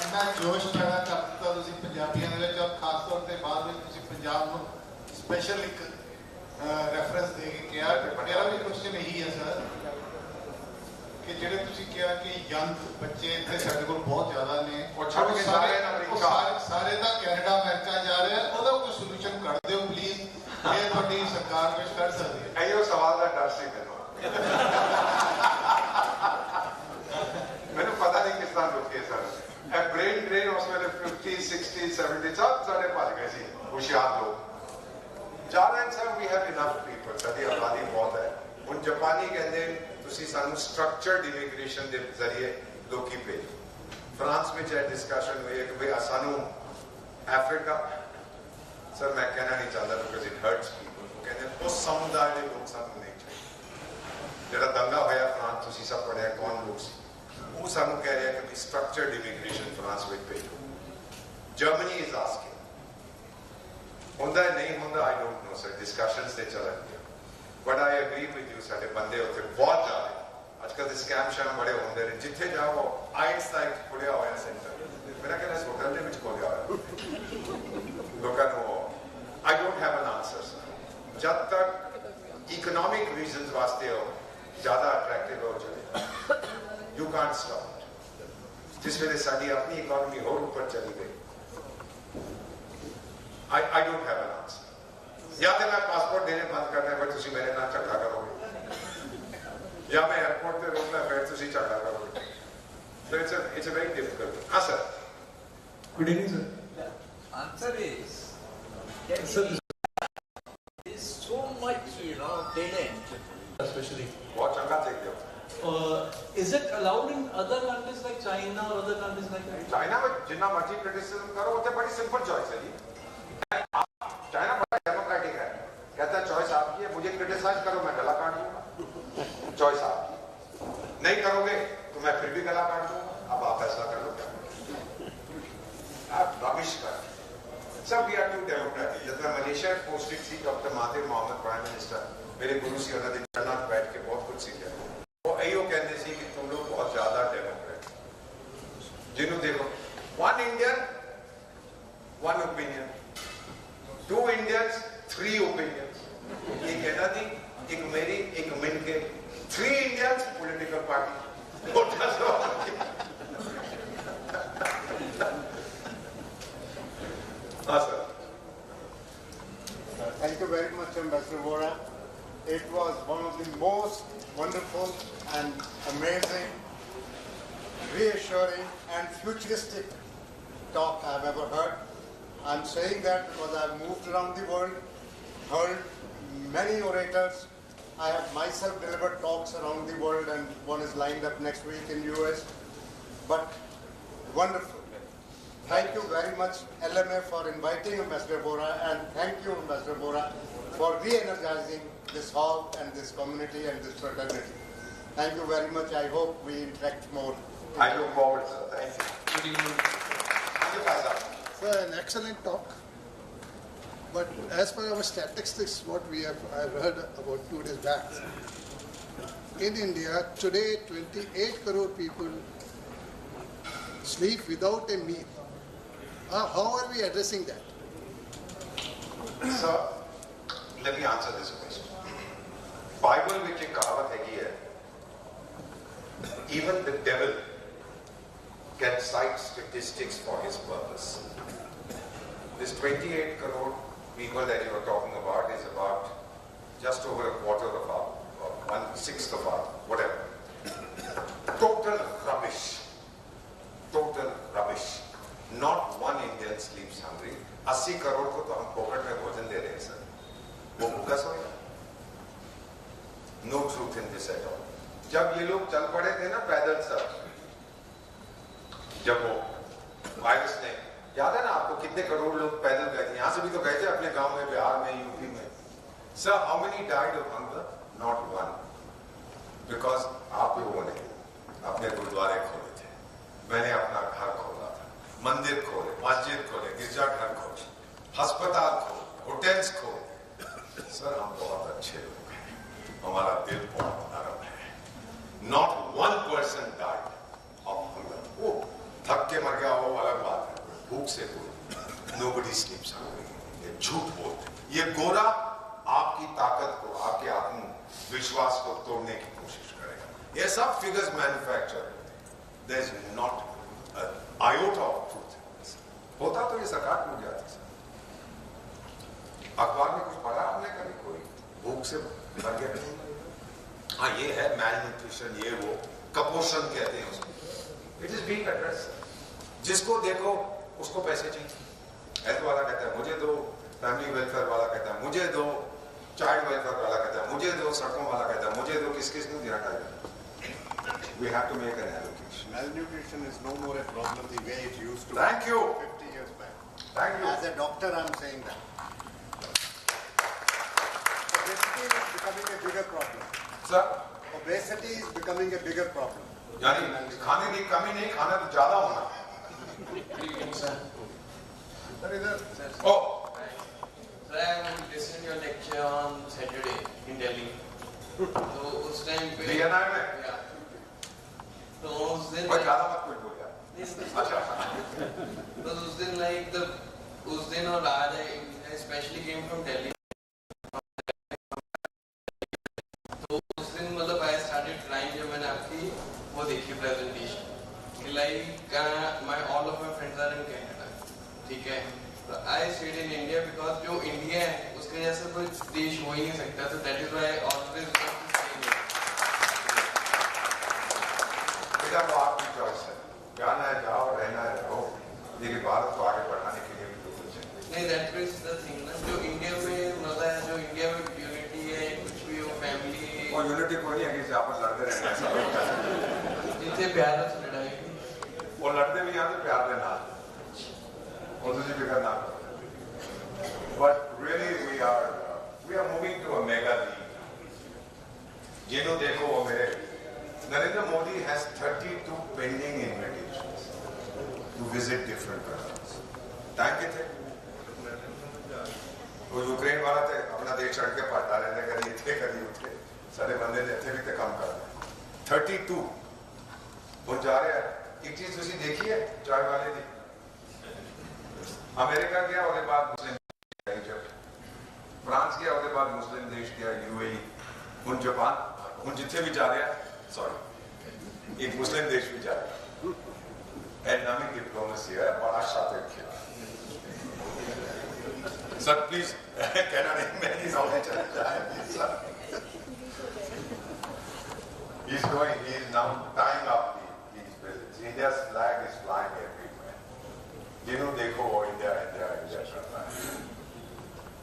ਇੰਨਾ ਜੋਸ਼ ਪੈਦਾ ਕਰ ਦਿੱਤਾ ਤੁਸੀਂ ਪੰਜਾਬੀਆਂ ਦੇ ਵਿੱਚ, ਔਰ ਖਾਸ ਤੌਰ ਤੇ ਬਾਅਦ ਵਿੱਚ ਤੁਸੀਂ ਪੰਜਾਬ ਨੂੰ ਸਪੈਸ਼ਲ ਇੱਕ ਰੈਫਰੈਂਸ ਦੇ ਕੇ ਕਿਹਾ। ਮੇਰਾ ਵੀ ਕੁਐਸਚਨ ਇਹੀ ਹੈ ਸਰ ਕਿ ਜਿਹੜੇ ਤੁਸੀਂ ਕਿਹਾ ਕਿ ਯੰਗ ਬੱਚੇ ਇੱਥੇ ਸਾਡੇ ਕੋਲ ਬਹੁਤ ਜ਼ਿਆਦਾ ਨੇ, ਉਹ ਛੱਡ ਕੇ ਜਾ ਰਹੇ ਨੇ ਅਮਰੀਕਾ। ਸਾਰੇ ਤਾਂ ਕੈਨੇਡਾ ਅਮਰੀਕਾ ਜਾ ਰਹੇ ਆ, ਉਹਦਾ ਕੋਈ ਸੋਲੂਸ਼ਨ ਕੱਢ ਦਿਓ ਪਲੀਜ਼, ਇਹ ਤੁਹਾਡੀ ਸਰਕਾਰ ਵਿੱਚ ਕਰ ਸਕਦੀ ਹੈ। ਇਹੋ ਸਵਾਲ ਦਾ ਡਰ ਸੀ ਮੈਨੂੰ ਪਤਾ ਨਹੀਂ ਕਿਸ ਤਰ੍ਹਾਂ ਰੁਕੇ ਸਰ। ਇਹ ਬ੍ਰੇਨ ਡ੍ਰੇਨ ਉਸ ਵੇਲੇ 50 60 70 ਸਭ ਸਾਡੇ ਭੱਜ ਗਏ ਸੀ ਹੁਸ਼ਿਆਰ ਲੋਕ। ਜਾ ਰਹੇ sir, we have enough people, ਸਾਡੀ ਆਬਾਦੀ ਬਹੁਤ ਹੈ। ਹੁਣ ਜਾਪਾਨੀ ਕਹਿੰਦੇ ਤੁਸੀਂ सानू स्ट्रक्चर्ड इमिग्रेशन के जरिए लोग भेज फ्रांस में चाहे डिस्कशन हुई है कि भाई सानू अफ्रीका सर मैं कहना नहीं चाहता बिकॉज इट हर्ट्स पीपल वो कहते हैं उस समुदाय के लोग सानू नहीं चाहिए जरा दंगा होया फ्रांस तुसी सब पढ़िया कौन लोग वो सानू कह रहे हैं कि स्ट्रक्चर्ड इमिग्रेशन फ्रांस में भेजो जर्मनी इज आस्किंग होंदा नहीं होंदा I don't know sir discussions से चल रही but I agree with you साडे बंदे उत्थे बहुत जा रहे आजकल तो स्कैम शैम बड़े होंदे ने जिथे जाओ आइट्स लाइक खुलिया होया सेंटर मेरा कहना इस होटल दे विच खोलिया होया लोकां नु I don't have an answer sir जब तक इकोनॉमिक रीजंस वास्ते हो ज्यादा अट्रैक्टिव हो जाए यू कांट स्टॉप जिस वेले साडी अपनी इकोनॉमी और ऊपर चली गई I don't have an answer या तो मैं पासपोर्ट देने बंद करना है तुसी मेरे नाल झगड़ा करोगे या मैं एयरपोर्ट पे रोकना फिर तुसी झगड़ा करोगे so it's a very difficult हाँ sir good evening sir answer is there is so much talent especially बहुत चंगा देख लियो is it allowed in other countries like China or other countries like that? China में जितना मर्जी criticism करो वो बड़ी सिंपल चॉइस है जी चाइना बड़ा डेमोक्रेटिक है कहता है चॉइस आपकी है मुझे क्रिटिसाइज करो मैं गला काट दूंगा चॉइस आपकी नहीं करोगे तो मैं फिर भी गला काट दूंगा अब आप फैसला कर लो क्या आप रबिश कर सब वी आर टू डेमोक्रेटिक जब मैं मलेशिया पोस्टेड थी doctor Mahathir Mohamad prime minister मेरे गुरु सी उन्होंने चढ़ना बैठ के बहुत कुछ सीखा वो यो कहते सी कि तुम लोग बहुत ज्यादा डेमोक्रेटिक जिन्हों देखो one Indian one opinion two Indians three opinions ये कहना थी एक मेरी एक मिनके थ्री इंडियंस पॉलिटिकल पार्टी हाँ sir Thank you very much, Ambassador Vohra. It was one of the most wonderful and amazing, reassuring and futuristic talk I've ever heard. I'm saying that because I've moved around the world, heard many orators. I have myself delivered talks around the world and one is lined up next week in US. But wonderful. Thank you very much LMA for inviting Ambassador Vohra and thank you Ambassador Vohra for re-energizing this hall and this community and this fraternity. Thank you very much. I hope we interact more. I look forward sir. Thank you. Thank you Faisal. Sir, an excellent talk. But as per our statistics, what I've heard about 2 days back, in India today 28 crore people sleep without a meal. How are we addressing that? Sir, let me answer this question. Bible which एक कहावत है ये even the devil can cite statistics for his purpose. This 28 crore people that you were talking about is about just over a quarter of our, or 1/6 of our, whatever. Total rubbish. Total rubbish. Not one Indian sleeps hungry. 80 crore को तो हम pocket में भोजन दे रहे हैं sir वो भूखा सोएगा No truth in this at all. जब ये लोग चल पड़े थे ना पैदल सर जब वो वायरस ने याद है ना आपको कितने करोड़ लोग पैदल गए थे यहाँ से भी तो गए थे अपने गांव में बिहार में यूपी में sir how many died of hunger not one because आप लोगों ने अपने गुरुद्वारे खोले थे मैंने अपना घर खोला था मंदिर खोले मस्जिद खोले गिरजाघर खोले अस्पताल खोले होटल्स खोले सर हम बहुत अच्छे लोग हैं हमारा दिल बहुत नरम है not one person died of hunger वो थक के मर गया हो अलग बात है भूख से कोई नोबडी स्लीप्स हंग्री ये झूठ बोलते ये गोरा आपकी ताकत को आपके आत्मविश्वास को तोड़ने की कोशिश करेगा ये सब figures manufacture there is not iota of truth होता तो ये सरकार टूट जाती सर अखबार में कुछ पढ़ा हमने कभी कोई भूख से मर गया हाँ ये है मैल न्यूट्रिशन ये वो कुपोषण कहते हैं उसको इट इज बीइंग एड्रेस्ड जिसको देखो उसको पैसे चाहिए हेल्थ वाला कहता है मुझे दो फैमिली वेलफेयर वाला कहता है मुझे दो चाइल्ड वेलफेयर वाला कहता है मुझे दो सड़कों वाला कहता है मुझे दो किस किस को देना चाहिए we have to make an allocation. Malnutrition is no more a problem the way it used to Thank be you. 50 years back. Thank you. As a doctor, I'm saying that. Obesity is becoming a bigger problem. Sir, Obesity is becoming a bigger problem. यानी खाने की कमी नहीं, खाना तो ज्यादा होना. Oh. Sir, I listened to your lecture on Saturday in Delhi. तो उस टाइम पे Ludhiana में? तो उस दिन कोई ज्यादा मत कुछ बोल यार. अच्छा. तो उस दिन उस दिन और आज I especially came from Delhi. तो उस दिन मतलब I started crying जब मैंने आपकी वो देखी presentation. All of my friends are in Canada. ठीक है. So I stayed in India because जो इंडिया है उसके जैसा कोई देश हो ही नहीं सकता. So that is why I always want to stay here. बेटा वो आपकी चॉइस है. जाना है जाओ, रहना है रहो. लेकिन भारत को आगे बढ़ाने के लिए भी कुछ है. नहीं, that is the thing ना. जो इंडिया में मजा है, जो इंडिया में यूनिटी है, कुछ भी हो, फैमिली. और यूनिटी कोई नहीं है कि आपस लड़ते रहना है. जितने प्यार से लड़ाई. वो लड़ते भी यहाँ तो प्यार देना. और दूसरी फिक्र ना. But really we are moving to a mega league. जिन्हों देखो वो मेरे. Narendra Modi has 32 pending invitations to visit different countries. Thank you. वो यूक्रेन वाला थे अपना देश छोड़ के पढ़ता रहने करी इतने करी उठे सारे बंदे ने थे भी तो कम कर 32 वो जा रहे हैं. एक चीज तुसी देखी है चाय वाले दी. अमेरिका गया उसके बाद मुस्लिम फ्रांस गया उसके बाद मुस्लिम देश गया यूएई उन जापान उन जितने भी जा रहे हैं सॉरी एक मुस्लिम देश भी जा रहे हैं. एनामिक डिप्लोमेसी है बड़ा शातिर खेला. सर प्लीज कहना नहीं मैं नहीं समझ चला जाए. He is now tying up these visits. India's flag is flying everywhere. जिन्हों देखो वो इंडिया इंडिया इंडिया करता है.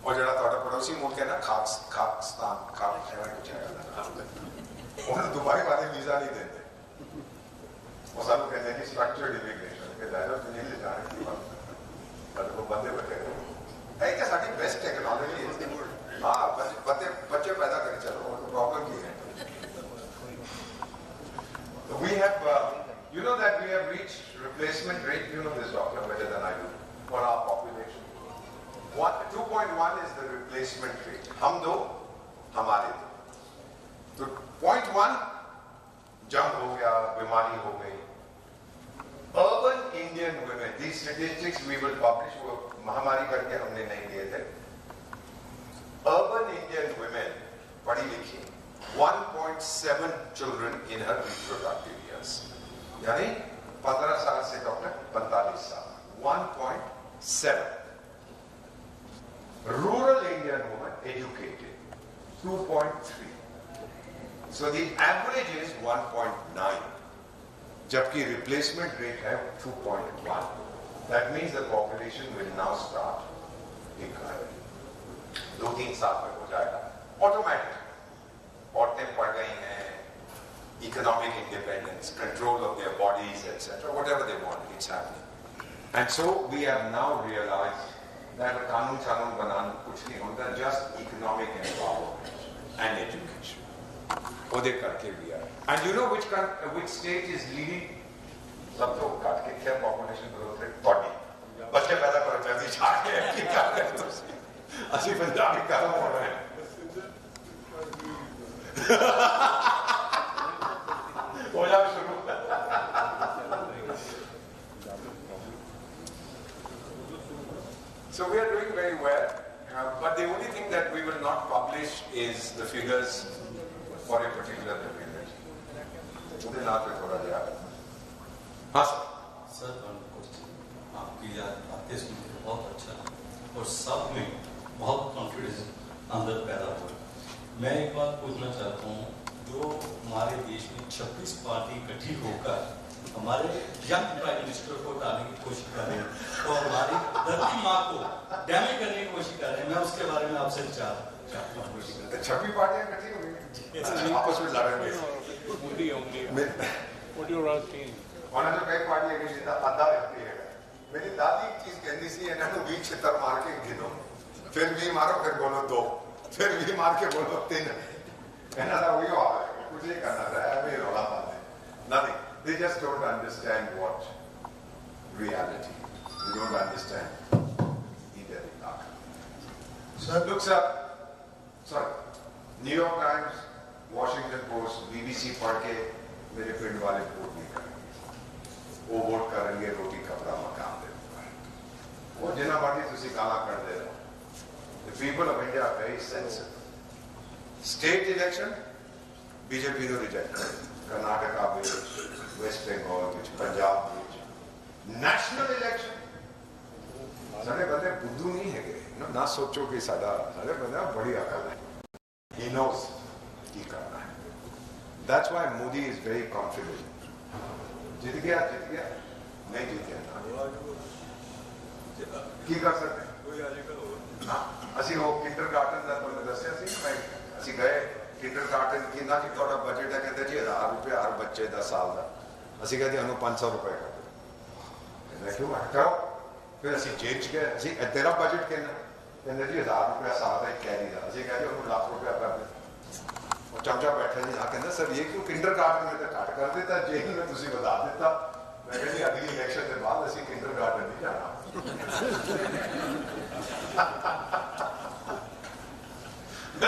और जरा थोड़ा पड़ोसी मुल्क है ना खाकिस्तान कुछ है उन्हें दुबई वाले वीजा नहीं देते. वो सब कहते हैं कि स्ट्रक्चर्ड इमिग्रेशन के दायरे में नहीं ले जाने की बात. वो बंदे बैठे हैं. क्या साड़ी बेस्ट टेक्नोलॉजी है. हाँ बच्चे पैदा कर चलो प्रॉब्लम की है. We have, you know that we have reached replacement rate, you know this doctor better than I do, for our population. 2.1 is the replacement rate. हम दो, हमारे दो. तो 0.1 जंग हो गया, बीमारी हो गई. Urban Indian women, these statistics we will publish, वो महामारी करके हमने नहीं दिए थे. Urban Indian women, पढ़ी लिखी, 1.7 children in her reproductive years. यानी 15 साल से डॉक्टर 45 साल. 1.7. Rural Indian woman educated 2.3. So the average is 1.9. जबकि replacement rate है 2.1. That means the population will now start declining. 2-3 साल में हो जाएगा. Automatic. औरतें पढ़ गई हैं, economic independence, control of their bodies, etc. Whatever they want, it's happening. And so we have now realized that कानून बनाना कुछ नहीं होता, just economic empowerment and education. वो देख करके भी आए. And you know which state is leading? सब तो काट के क्या population growth rate body. बच्चे पैदा करो जल्दी जाके क्या करें तो असली पंजाबी काम हो रहे हैं. हो जाओ शुरू. So we are doing very well, but the only thing that we will not publish is the figures for a particular population. मुझे नाम पे थोड़ा ध्यान. हाँ सर. आपकी बातें सुनकर बहुत अच्छा और सब में बहुत कॉन्फिडेंस अंदर पैदा हुआ. मैं एक बात पूछना चाहता हूँ, जो हमारे देश में 26 पार्टी इकट्ठी होकर हमारे यंग प्राइम मिनिस्टर को डालने की कोशिश कर रहे हैं और हमारी धरती माँ को डैमेज करने की कोशिश कर रहे हैं. मैं उसके बारे में आपसे विचार 26 पार्टियां इकट्ठी हो गई आपस में लड़ रही हैं. Only. What you are asking? ਉਹਨਾਂ ਚੋਂ ਕਈ ਪਾਰਟੀ ਹੈਗੀ ਜਿੱਦਾਂ ਅੱਧਾ ਵਿਅਕਤੀ ਹੈਗਾ ਮੇਰੀ ਦਾਦੀ ਇੱਕ ਚੀਜ਼ ਕਹਿੰਦੀ ਸੀ ਇਹਨਾਂ ਨੂੰ 20 ਛਿੱਤਰ ਮਾਰ ਕੇ ਗਿਣੋ ਫਿਰ 20 ਮਾਰੋ ਫਿਰ ਬੋਲੋ 2 ਫਿਰ 20 ਮਾਰ ਕੇ ਬੋਲੋ 3 ਇਹਨਾਂ ਦਾ ਉਹੀ ਹਾਲ ਹੈ ਕੁਝ ਨਹੀਂ ਕਰਨਾ ਹੈ ਐਵੇਂ ਰੌਲਾ ਪਾਉਂਦੇ nothing they just don't understand what reality they don't understand either sir looks up sorry New York Times Washington Post BBC पढ़ के मेरे पिंड वाले वोट नहीं करेंगे वो वोट करेंगे रोटी कपड़ा मकान दे वो जिन्ना पार्टी तुसी गाला कर दे रहे the people of India are very sensitive state election BJP ਨੂੰ reject ਕਰ ਕਰਨਾਟਕਾ ਵਿੱਚ West Bengal ਵਿੱਚ ਪੰਜਾਬ ਵਿੱਚ national election ਸਾਡੇ ਬੰਦੇ ਬੁੱਧੂ ਨਹੀਂ ਹੈਗੇ ਨਾ ਸੋਚੋ ਕਿ ਸਾਡਾ ਸਾਡੇ ਬੰਦਾ ਬੜੀ ਅਕਲ ਹੈ he knows ਕੀ ਕਰਨਾ ਹੈ that's why Modi is very confident ਜਿੱਤ ਗਿਆ ਨਹੀਂ ਜਿੱਤਿਆ ਕੀ ਕਰ ਸਕਦੇ ਅਸੀਂ ਉਹ ਕਿੰਡਰਗਾਰਟਨ ਦਾ ਤੁਹਾਨੂੰ ਦੱਸਿਆ ਸੀ ਅਸੀਂ ਗਏ ਕਿੰਡਰਗਾਰਟਨ ਕਿੰਨਾ ਜੀ ਤੁਹਾਡਾ ਬਜਟ ਹੈ ਕਹਿੰਦੇ ਜੀ 1000 ਰੁਪਏ ਹਰ ਬੱਚੇ ਦਾ ਸਾਲ ਦਾ ਅਸੀਂ ਕਹਿੰਦੇ ਉਹਨੂੰ 500 ਰੁਪਏ ਕਰ ਦਿਓ ਕਹਿੰਦਾ ਕਿਉਂ ਕਰੋ ਫਿਰ ਅਸੀਂ ਜੇਲ੍ਹ ਚ ਗਏ ਅਸੀਂ ਤੇਰਾ ਬਜਟ ਕਿੰਨਾ ਕਹਿੰਦੇ ਜੀ 1000 ਰੁਪਏ ਸਾਲ ਦਾ ਕੈਰੀ ਦਾ ਅਸੀਂ ਕਹਿੰਦੇ ਉਹਨੂੰ ਲੱਖ ਰੁਪਏ ਕਰ ਦਿਓ ਉਹ ਚਮਚਾ ਬੈਠਾ ਜੀ ਨਾ ਕਹਿੰਦਾ ਸਰ ਇਹ ਕਿਉਂ ਕਿੰਡਰਗਾਰਟਨ में तो ਘੱਟ ਕਰ ਦਿੱਤਾ ਜੇਲ੍ਹ में ਤੁਸੀਂ ਵਧਾ ਦਿੱਤਾ मैं कहती अगली इलेक्शन के बाद असं किंडरगार्टन नहीं जाना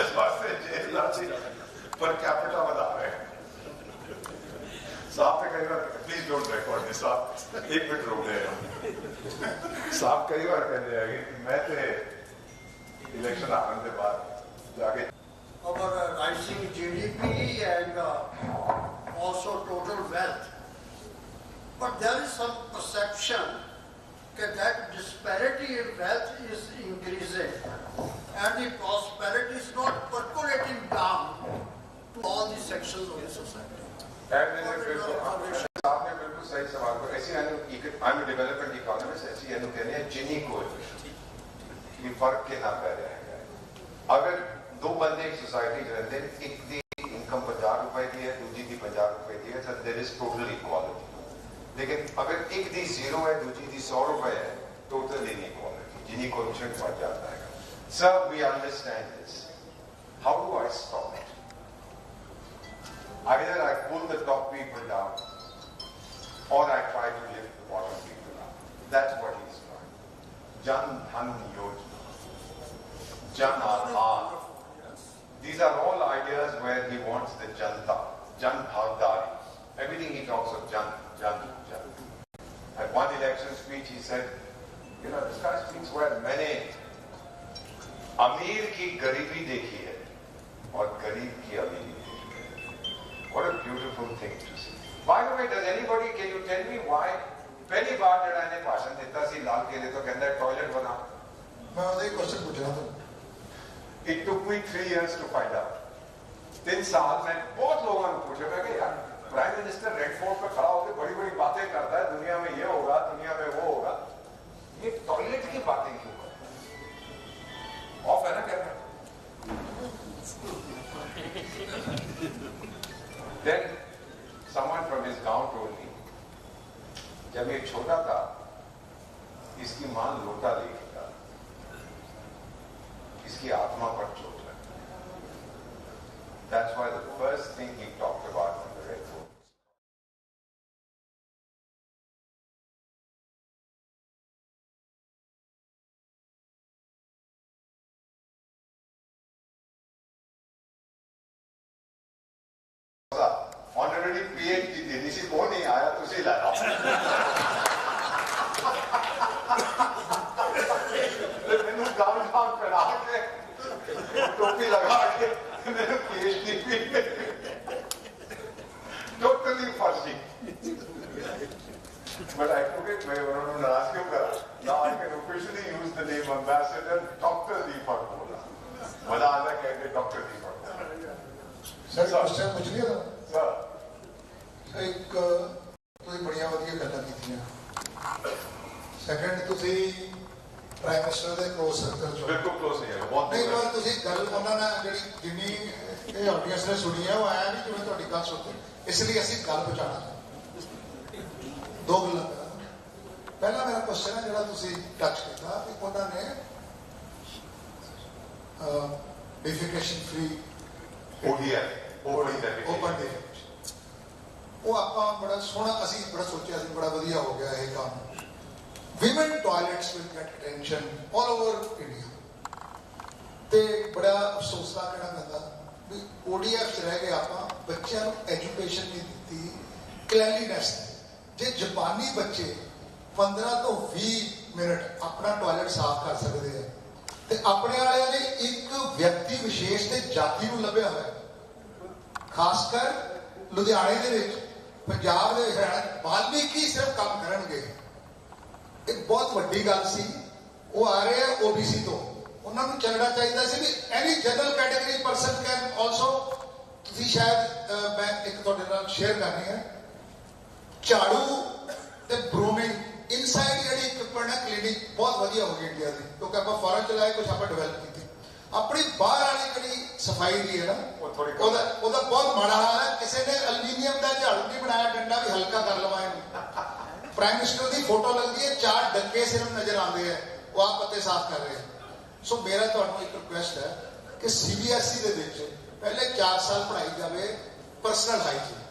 इस वास्ते जेल पर कैपिटा बता रहे हैं साहब कई बार प्लीज डोंट रिकॉर्ड दिस साहब एक मिनट रोक दे साहब कई बार कह रहे हैं कि मैं तो इलेक्शन आने के बाद जाके our rising GDP and also total wealth. But there is some perception that disparity in wealth is increasing and the prosperity is not percolating down to all the sections of the society. आपने बिल्कुल सही सवाल को ऐसी I'm a development economist ऐसी कहते हैं जिनी coefficient ये फर्क के ना पै रहा है अगर दो बंदे एक सोसाइटी रहते हैं एक दी इनकम 50 रुपए की है दूसरी दी 50 रुपए की है so there is total equality लेकिन अगर एक दी 0 है दूसरी दी 100 रुपए है टोटल इनइक्वालिटी जिनी कोएफिशिएंट बढ़ जाता है sir we understand this how do I stop it either I pull the top people down or I try to lift the bottom people up that's what he's trying Jan Dhan Yojana Jan Aadhar these are all ideas where he wants the Janta Jan Bhagdari everything he talks of Jan at one election speech he said this guy speaks well मैंने अमीर की गरीबी देखी है और गरीब की अमीरी What a beautiful thing to see. By the way, does anybody, can you tell me why? पहली बार जब मैंने भाषण देता सी लाल किले तो कहता है टॉयलेट बना मैं उसे क्वेश्चन पूछ रहा था It took me 3 years to find out. 3 साल में बहुत लोगों ने पूछा मैं कि यार प्राइम मिनिस्टर रेड फोर्ट पे खड़ा होकर बड़ी बड़ी बातें करता है दुनिया में ये होगा दुनिया में वो होगा ये टॉयलेट की बातें क्यों करता है ऑफ है ना कहना Then someone from his गांव told me जब ये छोटा था इसकी मां लोटा लेके था इसकी आत्मा पर चोट लगी That's why the first thing he talked about on the Red Fort honorary PhD थी किसी को नहीं आया तो उसे लाया मैंने गाँव करा के टोपी लगा के मैंने PhD भी टोटली फर्जी but I took it मैं उन्होंने नाराज क्यों करा now I can officially use the name Ambassador Dr. Deepak Vohra मजा आता है कहते Dr. Deepak सर क्वेश्चन पूछ लिया था सर एक ਤੁਸੀਂ ਬੜੀਆਂ ਵਧੀਆ ਗੱਲਾਂ ਕੀਤੀਆਂ ਸੈਕੰਡ ਤੁਸੀਂ ਪ੍ਰਾਈਮ ਮਿਨਿਸਟਰ ਦੇ ਕਲੋਜ਼ ਸਰਕਲ ਚੋਂ ਬਿਲਕੁਲ ਕਲੋਜ਼ ਨਹੀਂ ਹੈ ਬਹੁਤ ਨਹੀਂ ਪਰ ਤੁਸੀਂ ਗੱਲ ਉਹਨਾਂ ਨਾਲ ਜਿਹੜੀ ਜਿੰਨੀ ਇਹ ਆਡੀਅנס ਨੇ ਸੁਣੀ ਹੈ ਉਹ ਆਇਆ ਨਹੀਂ ਜਿਵੇਂ ਤੁਹਾਡੀ ਗੱਲ ਸੁਣਦੇ ਇਸ ਲਈ ਅਸੀਂ ਗੱਲ ਪਹੁੰਚਾਉਣਾ ਦੋ ਗੱਲਾਂ ਪਹਿਲਾ ਮੇਰਾ ਕੁਐਸਚਨ ਹੈ ਜਿਹੜਾ ਤੁਸੀਂ ਟੱਚ ਕੀਤਾ ਕਿ ਉਹਨਾਂ ਨੇ ਡਿਫਿਕੇਸ਼ਨ ਫ੍ਰੀ ਓਪਨ ਡਿਫਿਕੇਸ਼ਨ ਉਹ ਆਪਾਂ ਬੜਾ ਸੋਹਣਾ ਅਸੀਂ ਬੜਾ ਸੋਚਿਆ ਸੀ ਬੜਾ ਵਧੀਆ ਹੋ ਗਿਆ ਇਹ ਕੰਮ women toilets will get attention all over India ਤੇ ਬੜਾ ਅਫਸੋਸ ਦਾ ਕਹਿਣਾ ਪੈਂਦਾ ਵੀ ODF ਚ ਰਹਿ ਕੇ ਆਪਾਂ ਬੱਚਿਆਂ ਨੂੰ ਐਜੂਕੇਸ਼ਨ ਨਹੀਂ ਦਿੱਤੀ ਕਲੈਨਲੀਨੈਸ ਜੇ ਜਾਪਾਨੀ ਬੱਚੇ 15 ਤੋਂ 20 ਮਿੰਟ ਆਪਣਾ ਟਾਇਲਟ ਸਾਫ਼ ਕਰ ਸਕਦੇ ਆ ਤੇ ਆਪਣੇ ਵਾਲਿਆਂ ਨੇ ਇੱਕ ਵਿਅਕਤੀ ਵਿਸ਼ੇਸ਼ ਤੇ ਜਾਤੀ ਨੂੰ ਲੱਭਿਆ ਹੋਇਆ ਖਾਸ ਕਰ ਲੁਧਿਆਣੇ ਦੇ ਵਿੱਚ ਪੰਜਾਬ ਦੇ ਵਿੱਚ ਵਾਲਮੀਕੀ ਸਿਰਫ ਕੰਮ ਕਰਨਗੇ ਇੱਕ ਬਹੁਤ ਵੱਡੀ ਗੱਲ ਸੀ ਉਹ ਆ ਰਹੇ ਆ OBC ਤੋਂ ਉਹਨਾਂ ਨੂੰ ਚੱਲਣਾ ਚਾਹੀਦਾ ਸੀ ਵੀ any general category person can also ਤੁਸੀਂ ਸ਼ਾਇਦ ਮੈਂ ਇੱਕ ਤੁਹਾਡੇ ਨਾਲ ਸ਼ੇਅਰ ਕਰਨੀ ਹੈ ਝਾੜੂ ਤੇ ਬਰੂਮਿੰਗ ਇਨਸਾਈਡ ਜਿਹੜੀ ਇਕਵਿਪਮੈਂਟ ਹੈ ਕਲੀਨਿਕ ਬਹੁਤ ਵਧੀਆ ਹੋ ਗਈ ਇੰਡੀਆ ਦੀ ਕਿਉਂਕਿ ਆਪਾਂ ਫੋਰਨ ਚਲਾਏ ਕੁਝ ਆਪਾਂ ਡਿਵੈਲਪ ਕੀਤੀ ਆਪਣੀ ਬਾਹਰ ਵਾਲੀ ਜਿਹੜੀ ਸਫਾਈ ਦੀ ਹੈ ਨਾ ਉਹਦਾ ਬਹੁਤ ਮਾੜਾ ਹਾਲ ਹੈ ਕਿਸੇ ਨੇ ਐਲੂਮੀਨੀਅਮ ਦਾ ਝਾੜੂ ਨਹੀਂ ਬਣਾਇਆ ਡੰਡਾ ਵੀ ਹਲਕਾ ਕਰ ਲਵਾਂ ਇਹਨੂੰ ਪ੍ਰਾਈਮ ਮਿਨਿਸਟਰ ਦੀ ਫੋਟੋ ਲੱਗਦੀ ਹੈ 4 ਡੱਕੇ ਸਿਰਫ ਨਜ਼ਰ ਆਉਂਦੇ ਆ ਉਹ ਆਪ ਪੱਤੇ ਸਾਫ਼ ਕਰ ਰਹੇ ਸੋ ਮੇਰਾ ਤੁਹਾਨੂੰ ਇੱਕ ਰਿਕੁਐਸਟ ਹੈ ਕਿ CBSE ਦੇ ਵਿੱਚ ਪਹਿਲੇ 4 ਸਾਲ ਪੜ੍ਹਾਈ ਜਾਵੇ ਪਰਸਨਲ ਹਾਈਜੀਨ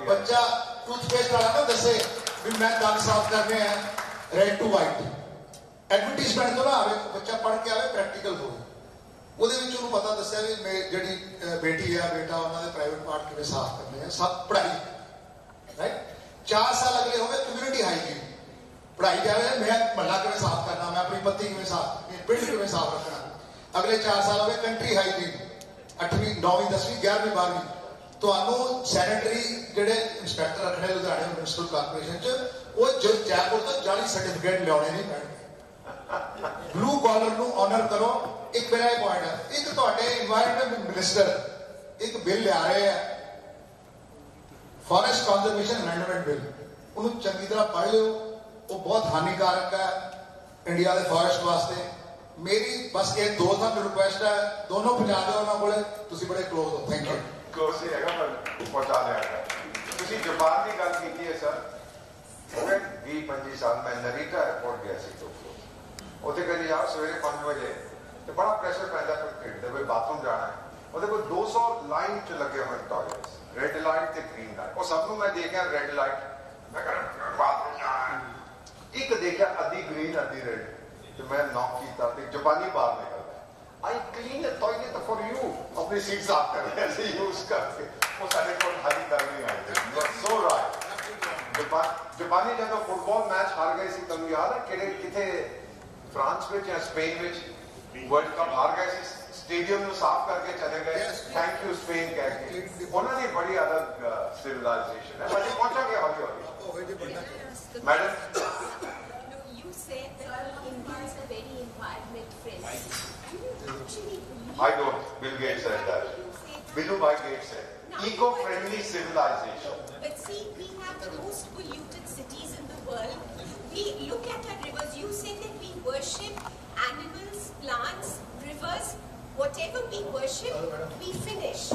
ਬੱਚਾ ਟੂਥਪੇਸਟ ਵਾਲਾ ਨਾ ਦੱਸੇ ਵੀ ਮੈਂ ਦੰਦ ਸਾਫ਼ ਕਰਨੇ ਆ ਰੈਡ ਟੂ ਵਾਈਟ ਐਡਵਰਟੀਜ਼ਮੈਂਟ ਤੋਂ ਨਾ ਆਵੇ ਬੱਚਾ ਪੜ੍ਹ ਕੇ ਆਵੇ ਪ੍ਰੈਕਟੀਕਲ ਹੋਵੇ ਉਹਦੇ ਵਿੱਚ ਉਹਨੂੰ ਪਤਾ ਦੱਸਿਆ ਵੀ ਜਿਹੜੀ ਬੇਟੀ ਆ ਬੇਟਾ ਉਹਨਾਂ ਦੇ ਪ੍ਰਾਈਵੇਟ ਪਾਰਟ ਕਿਵੇਂ ਸਾਫ਼ ਕਰਨੇ ਆ ਸਭ ਪੜ੍ਹਾਈ ਰਾਈਟ 4 ਸਾਲ ਅਗਲੇ ਹੋਵੇ ਕਮਿਊਨਿਟੀ ਹਾਈਜੀਨ ਪੜ੍ਹਾਈ ਜਾਵੇ ਮੈਂ ਮਹੱਲਾ ਕਿਵੇਂ ਸਾਫ਼ ਕਰਨਾ ਮੈਂ ਆਪਣੀ ਪੱਤੀ ਕਿਵੇਂ ਸਾਫ਼ ਪਿੰਡ ਕਿਵੇਂ ਸਾਫ਼ ਰੱਖਣਾ ਅਗਲੇ 4 ਸਾਲ ਹੋਵੇ ਕੰਟਰੀ ਹਾਈਜੀਨ 8ਵੀਂ 9ਵੀਂ 10ਵੀਂ 11ਵੀਂ 12ਵੀਂ ਤੁਹਾਨੂੰ ਸੈਨੇਟਰੀ ਜਿਹੜੇ ਇੰਸਪੈਕਟਰ ਰੱਖਣੇ ਲੁਧਿਆਣੇ ਮਿਊਨਿਸਪਲ ਕਾਰਪੋਰੇਸ਼ਨ 'ਚ ਉਹ ਜੈਪੁਰ ਤੋਂ 40 ਸਰਟੀਫਿਕੇਟ ਲਿਆਉਣੇ ਨਹੀਂ ਪੈਣਗੇ ਬਲੂ ਕਾਲਰ ਨੂੰ ਆਨਰ ਕਰੋ ਇੱਕ ਮੇਰਾ ਇਹ ਪੁਆਇੰਟ ਹੈ ਇੱਕ ਤੁਹਾਡੇ ਇਨਵਾਇਰਨਮੈਂਟ ਮਿਨਿਸਟਰ ਇੱਕ ਬਿੱਲ ਲਿਆ ਰਹੇ ਆ ਫੋਰੈਸਟ ਕੰਜ਼ਰਵੇਸ਼ਨ ਅਮੈਂਡਮੈਂਟ ਬਿੱਲ ਉਹਨੂੰ ਚੰਗੀ ਤਰ੍ਹਾਂ ਪੜ੍ਹ ਲਿਓ ਉਹ ਬਹੁਤ ਹਾਨੀਕਾਰਕ ਹੈ ਇੰਡੀਆ ਦੇ ਫੋਰੈਸਟ ਵਾਸਤੇ ਮੇਰੀ ਬਸ ਇਹ ਦੋ ਤੁਹਾਨੂੰ ਰਿਕੁਐਸਟ ਹੈ ਦੋਨੋਂ ਪਹੁੰਚਾ ਦਿਓ ਉਹਨਾਂ ਕੋਲੇ ਤੁਸੀਂ ਬੜੇ ਕਲੋਜ਼ ਹੋ ਥੈਂਕ ਯੂ ਕਲੋਜ਼ ਹੀ ਹੈਗਾ ਪਰ ਪਹੁੰਚਾ ਦਿਆਂਗਾ ਤੁਸੀਂ ਜਾਪਾਨ ਦੀ ਗੱਲ ਕੀਤੀ ਹੈ ਸਰ ਹੋ ਗਏ 20-25 ਸਾਲ ਮੈਂ ਨਰੀਟਾ 에ਅਰਪੋਰਟ ਗਿਆ ਸੀ ਟੋਕੀਓ ਉੱਥੇ ਕਹਿੰਦੇ ਯਾਰ ਸਵੇਰੇ 5 ਵਜੇ ਤੇ ਬੜਾ ਪ੍ਰੈਸ਼ਰ ਪੈਂਦਾ ਕੋਈ ਖੇਡਦੇ ਕੋਈ ਬਾਥਰੂਮ ਜਾਣਾ ਹੈ ਉਹਦੇ ਕੋਲ 200 ਲਾਈਨ 'ਚ ਲੱਗੇ ਹੋਏ ਟਾਇਲਟਸ ਰੈੱਡ ਲਾਈਟ ਤੇ ਗ੍ਰੀਨ ਲਾਈਟ ਉਹ ਸਭ ਨੂੰ ਮੈਂ ਦੇਖਿਆ ਰੈੱਡ ਲਾਈਟ ਮੈਂ ਕਹਿੰਦਾ ਬਾਥਰੂਮ ਜਾਣਾ ਇੱਕ ਦੇਖਿਆ ਅੱਧੀ ਗ੍ਰੀਨ ਅੱਧੀ ਰੈੱਡ ਤੇ ਮੈਂ ਨੌਕ ਕੀਤਾ ਤੇ ਜਾਪਾਨੀ ਬਾਹਰ ਨਿਕਲਦਾ I clean a toilet for you ਆਪਣੀ ਸੀਟ ਸਾਫ਼ ਕਰ ਰਿਹਾ ਸੀ ਯੂਜ਼ ਕਰਕੇ ਉਹ ਸਾਡੇ ਕੋਲ ਹਾਲੀ ਕਰ ਨਹੀਂ ਆਏ ਯੂ ਆਰ ਸੋ ਰਾਈਟ ਜਾਪਾਨੀ ਜਦੋਂ ਫੁੱਟਬਾਲ ਮੈਚ ਹਾਰ ਗਏ ਸੀ ਤੁਹਾਨੂੰ ਯਾਦ ਹੈ ਕਿਹੜੇ ਕਿਥੇ ਫਰਾਂਸ ਵਿੱਚ ਜਾਂ ਸਪੇਨ ਵਿੱਚ ਵਰਲਡ ਕੱਪ ਹਾਰ ਗਏ ਸੀ ਸਟੇਡੀਅਮ ਨੂੰ ਸਾਫ਼ ਕਰਕੇ ਚਲੇ ਗਏ ਥੈਂਕ ਯੂ ਸਪੇਨ ਕਹਿ ਕੇ ਉਹਨਾਂ ਦੀ ਬੜੀ ਅਲੱਗ ਸਿਵਲਾਈਜੇਸ਼ਨ ਹੈ ਅਸੀਂ ਪਹੁੰਚਾਂਗੇ ਹੌਲੀ ਹੌਲੀ madam You said that Indians are very environment friendly. Do you actually believe? I don't. Bill Gates said that. Billu Bhai Gates said, eco-friendly civilization. But see, we have the most polluted cities in the world. We look at our rivers. You said that we worship animals, plants, rivers. Whatever we worship, we finish.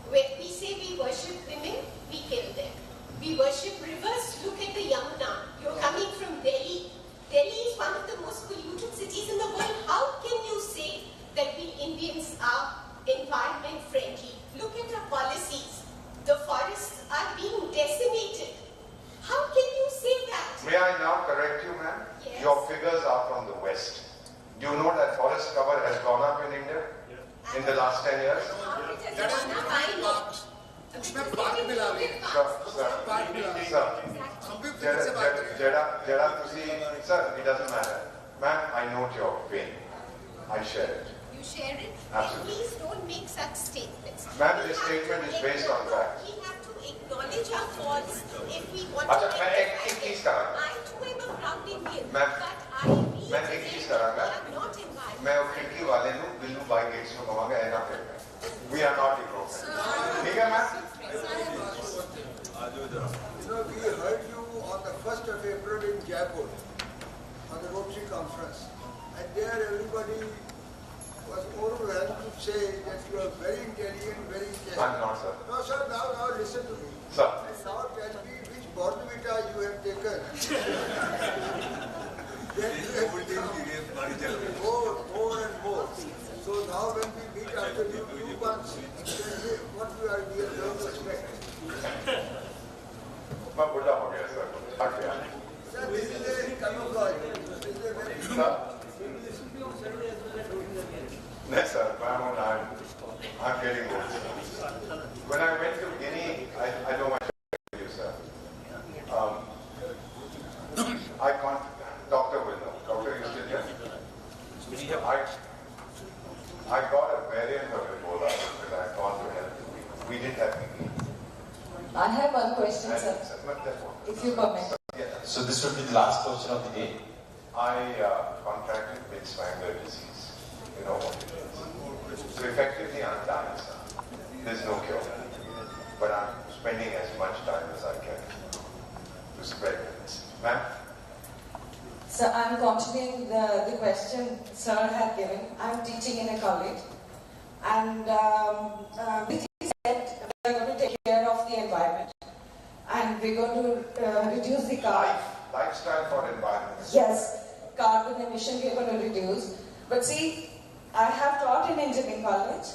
We say we worship women, we kill them. We worship rivers. Look at the Yamuna. You're coming from Delhi. Delhi is one of the most polluted cities in the world. How can you say that we Indians are environment friendly? Look at our policies. The forests are being decimated. How can you say that? May I now correct you, ma'am? Yes. Your figures are from the West. Do you know that forest cover has gone up in India in the last 10 years? That is not. Sir, it doesn't matter. Ma'am, I note your pain. I share it. You share it? Absolutely. Please don't make such statements. Ma'am, this statement is based on fact. We have to acknowledge our faults if we want अच्छा, to. मैं एक चीज करांगा. I too am a proud Indian. Ma'am, but I really मैं एक चीज करांगा. am not environment. मैं वो खिड़की वाले ਨੂੰ बिल्लू बाई गेट्स ਨੂੰ ਕਹਾਂਗਾ ਐਨਾ ਫਿਰ we are not eco-friendly. ठीक है ma'am? You know, we heard you on the 1st of April in Jaipur. on the Rotary conference, and there everybody was overwhelmed to say that you are very intelligent, very intelligent. I'm not, sir. No, sir, now listen to me. Sir. And now tell me which Bornvita you have taken. Then you have become more and more. So now when we meet after 2 months, then what we are going to expect? मैं बुढ़ा हो गया sir, थक गया। Sir, this is a camouflage. This is a very... Sir? No, sir, I'm getting old. When I went to Guinea, I know my you, sir. I can't, doctor will know. Doctor, you still here? I got a variant of Ebola that I gone to help. We didn't have Guinea. I have one question, sir. If you permit. So this will be the last question of the day. I contracted Binswanger disease. You know what it is. So effectively I'm dying, sir. There's no cure. But I'm spending as much time as I can to spread it. Ma'am? So I'm continuing the question sir had given. I'm teaching in a college. And we said we're going to take care of the environment. And we're going to reduce the carbon. Lifestyle for environment. Yes, carbon emission we're going to reduce. But see, I have taught in engineering college.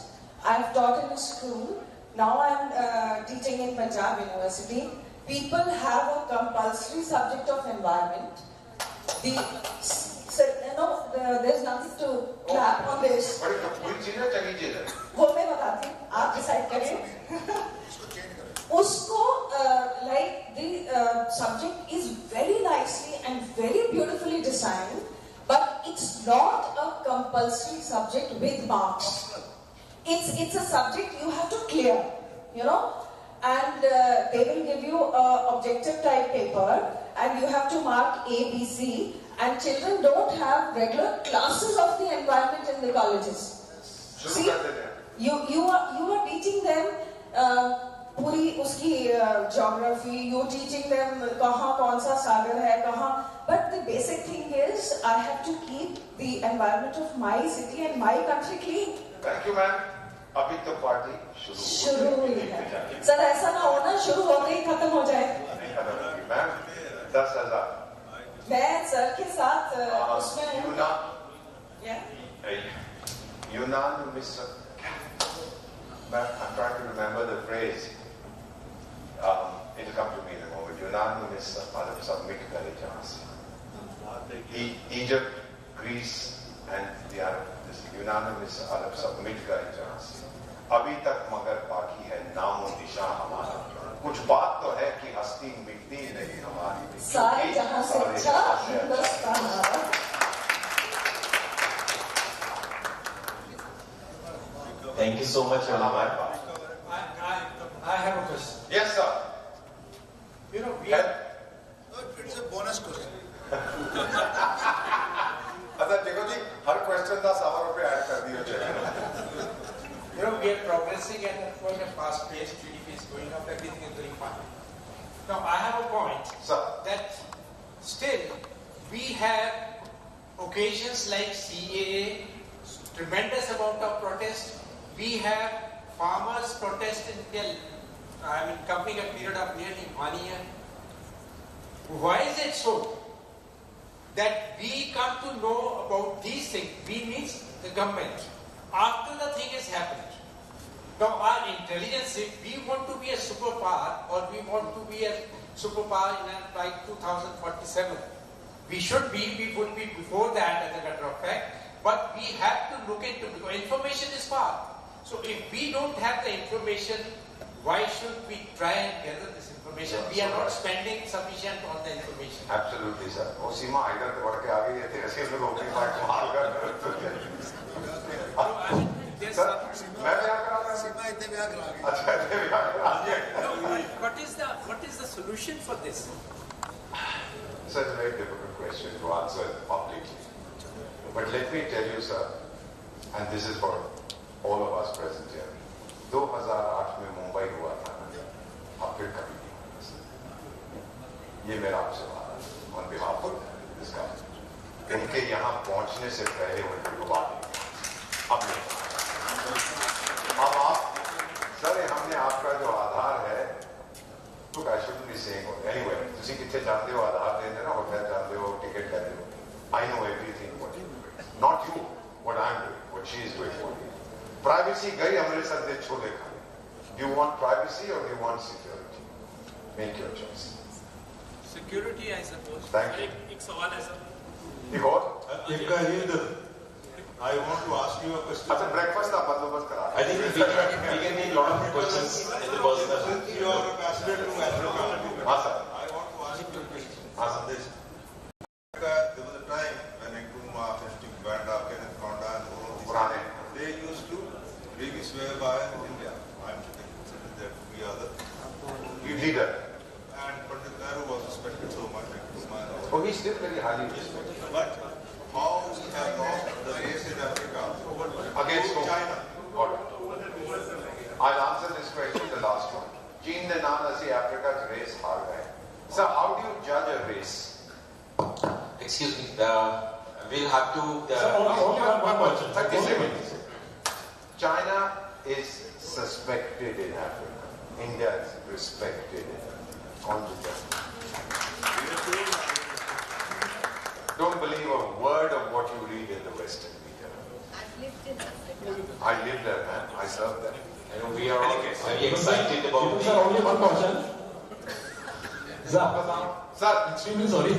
I have taught in a school. Now I'm teaching in Punjab University. People have a compulsory subject of environment. There's nothing to clap on this. वो मैं बताती हूँ, आप decide करें. Usko, like the subject is very nicely and very beautifully designed, but it's not a compulsory subject with marks. It's a subject you have to clear, you know, and they will give you a objective type paper, and you have to mark A, B, C, and children don't have regular classes of the environment in the colleges. See, you are teaching them. पूरी उसकी geography, you teaching them कहाँ कौन सा सागर है कहाँ, but the basic thing is I have to keep the environment of my city and my country clean. Thank you, ma'am. अभी तो party शुरू हुई है. सर ऐसा ना हो ना शुरू होते ही खत्म हो जाए. नहीं खत्म होगी, मैम. 10,000. मैं सर के साथ उसमें Yunan, Mr. Ma'am, I'm trying to remember the phrase. It'll come to me in a moment. Yunan is submit kare jahan se. Egypt, Greece, and the Arab. Yunan is Arab submit kare jahan se. अभी तक मगर बाकी है नामो निशान हमारा. कुछ बात तो है कि हस्ती मिटती नहीं हमारी. सारे जहां से अच्छा हिंदुस्तान हमारा. Thank you so much, Alamar. I have a question. Yes, sir. You know, it's a bonus question. अच्छा देखो जी हर क्वेश्चन का ₹100 ऐड कर दियो चाहिए. You know, we are progressing at quite a fast pace. GDP is going up. Everything is doing fine. Now, I have a point. Sir. That still we have occasions like CAA, tremendous amount of protest. We have farmers protesting coming a period of nearly 1 year. Why is it so that we come to know about these things? We means the government after the thing has happened. Now our intelligence, if we want to be a superpower or we want to be a superpower in like 2047, we should be, we would be before that as a matter of fact, but we have to look into, because information is far. So if we don't have the information, why should we try and gather this information? We are not spending sufficient on the information. Absolutely, sir. वो सीमा इधर तो बढ़ के आ गई है. ऐसे लोग open mic मार कर सर मैं क्या कर रहा था. सीमा इतने भी आगे आ गई. अच्छा इतने भी आगे. What is the solution for this? It's a very difficult question to answer publicly. But let me tell you, sir, and this is for all of us present here. 2008 में मुंबई हुआ था. अब फिर कभी नहीं हुआ. ये मेरा आपसे बात है on behalf of this government. उनके यहाँ पहुंचने से पहले उनको डुबा देंगे। अब आप सर हमने आपका जो आधार है तो I shouldn't be saying anyway ਤੁਸੀਂ ਕਿੱਥੇ ਜਾਂਦੇ ਹੋ ਆਧਾਰ ਦੇਂਦੇ ਨਾ ਹੋਟਲ ਜਾਂਦੇ ਹੋ ਟਿਕਟ ਲੈਂਦੇ ਹੋ I know everything what you do not you what I'm doing what she is doing for you privacy ਗਈ ਅੰਮ੍ਰਿਤਸਰ ਦੇ ਛੋਲੇ ਖਾਣੇ do you want privacy or do you want security make your choice Security, I suppose. Thank you. एक सवाल है sir. एक और? I want to ask you a question. अच्छा breakfast का बंदोबस्त करा. I think we can take a lot of questions in the personal. Since you are ambassador to Africa. हाँ sir. I want to ask you a question. हाँ sir. There was a time when Nkrumah, Festive Banda, Kenneth Fonda, and all they used to really swear by India. I'm considering there to be other leader. And Pandit Nehru was respected so much. Oh, he's still very highly respected. But how we have lost the race in Africa against China? I'll answer this question, the last one. China ne naam asi Africa's race haar gaye. So how do you judge a race? Excuse me, we'll have to... only one question. 30 seconds. China is suspected in Africa. India is respected in Africa. Don't believe a word of what you read in the Western media. I've lived in Africa. I live there, man. I serve there. I know we are all very excited about Sir, only one question. Sir, extremely sorry.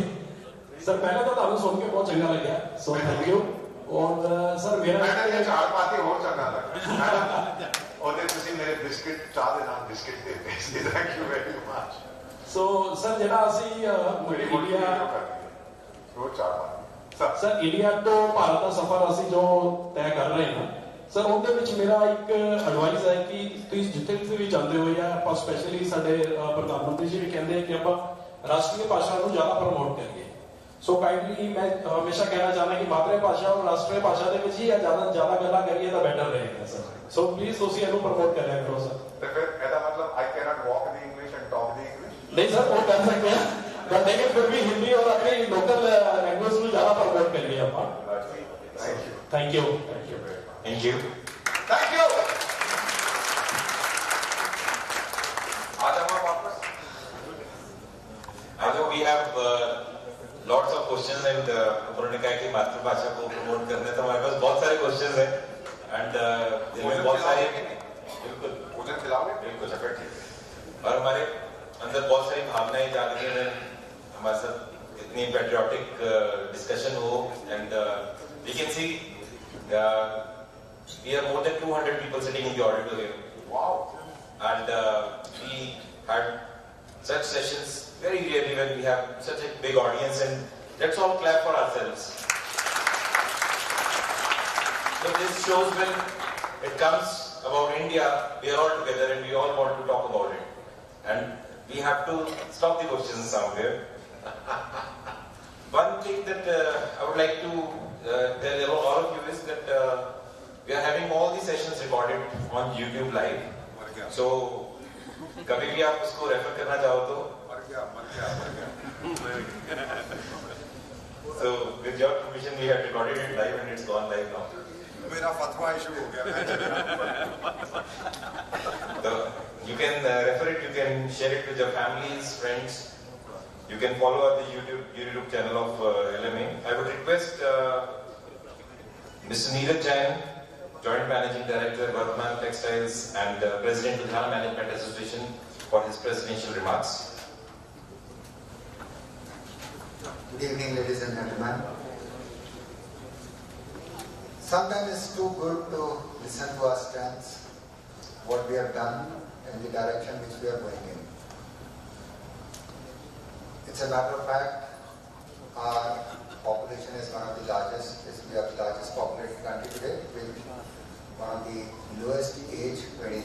Sir, पहले तो तालु सुन के बहुत चंगा लगा. So thank you. और sir मेरा ये चार पाती और चंगा लगा. और ये तुसी मेरे बिस्किट चाह दे नाम बिस्किट देते हैं. Thank you very much. So sir ਜਿਹੜਾ ਅਸੀਂ ਇੰਡੀਆ ਸਰ ਇੰਡੀਆ ਤੋਂ ਭਾਰਤ ਦਾ ਸਫ਼ਰ ਅਸੀਂ ਜੋ ਤੈਅ ਕਰ ਰਹੇ ਹਾਂ ਸਰ ਉਹਦੇ ਵਿੱਚ ਮੇਰਾ ਇੱਕ ਐਡਵਾਈਸ ਹੈ ਕਿ ਤੁਸੀਂ ਜਿੱਥੇ ਵੀ ਜਾਂਦੇ ਹੋ ਜਾਂ ਆਪਾਂ ਸਪੈਸ਼ਲੀ ਸਾਡੇ ਪ੍ਰਧਾਨ ਮੰਤਰੀ ਜੀ ਵੀ ਕਹਿੰਦੇ ਕਿ ਆਪਾਂ ਰਾਸ਼ਟਰੀ ਭਾਸ਼ਾ ਨੂੰ ਜ਼ਿਆਦਾ ਪ੍ਰਮੋਟ ਕਰੀਏ ਸੋ ਕਾਈਂਡਲੀ ਮੈਂ ਹਮੇਸ਼ਾ ਕਹਿਣਾ ਚਾਹੁੰਦਾ ਕਿ ਮਾਤਰੀ ਭਾਸ਼ਾ ਔਰ ਰਾਸ਼ਟਰੀ ਭਾਸ਼ਾ ਦੇ ਵਿੱਚ ਹੀ ਜ਼ਿਆਦਾ ਗੱਲਾਂ ਕਰੀਏ ਤਾਂ ਬੈਟਰ ਰਹੇਗਾ ਸਰ ਸੋ ਪਲੀਜ਼ ਤੁਸੀਂ ਇਹਨੂੰ ਪ੍ਰਮੋਟ ਕਰਿਆ ਕਰੋ ਸਰ ਤੇ ਫਿਰ ਇਹਦਾ ਮਤਲਬ I cannot walk the English and talk the English नहीं सर वो कर सकते हैं बट लेकिन फिर भी हिंदी और अपनी लोकल लैंग्वेज को ज्यादा प्रमोट करिए आप thank you Thank you. Thank you. I know we have lots of questions and उन्होंने कहा कि मातृभाषा को प्रमोट करने तो हमारे पास बहुत सारे questions हैं and जिनमें बहुत सारे बिल्कुल मुझे खिलाओगे बिल्कुल और हमारे अंदर बहुत सारी भावनाएं जाग रही हैं हमारे साथ इतनी पेट्रियोटिक डिस्कशन हो and we can see we are more than 200 people sitting in the auditorium. Wow! And we had such sessions very rarely when we have such a big audience, and let's all clap for ourselves. So this shows when it comes about India, we are all together and we all want to talk about it. And we have to stop the questions somewhere. One thing that I would like to tell all of you is that we are having all the sessions recorded on YouTube live. So, कभी भी आप उसको refer करना चाहो तो So, with your permission, we have recorded it live and it's gone live now. मेरा फतवा issue हो गया. So, you can refer it, you can share it with your families, friends. You can follow the YouTube channel of LMA. I would request Mr. Neeraj Jain, Joint Managing Director, Vardhaman Textiles and President Ludhiana Management Association for his presidential remarks. Good evening, ladies and gentlemen. Sometimes it's too good to listen to our strengths, what we have done and the direction which we are going in. It's a matter of fact, our population is one of the largest, we are the largest populated country today with one of the lowest age, 29,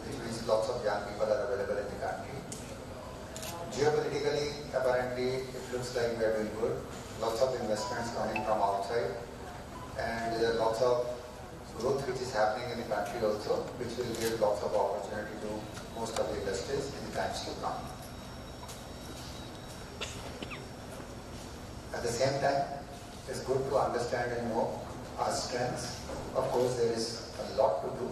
which means lots of young people are available in the country. Geopolitically, apparently, it looks like we are doing good. Lots of investments coming from outside, and there are lots of growth which is happening in the country also, which will give lots of opportunity to most of the industries in the times to come. At the same time, it's good to understand and know our strengths. Of course, there is a lot to do,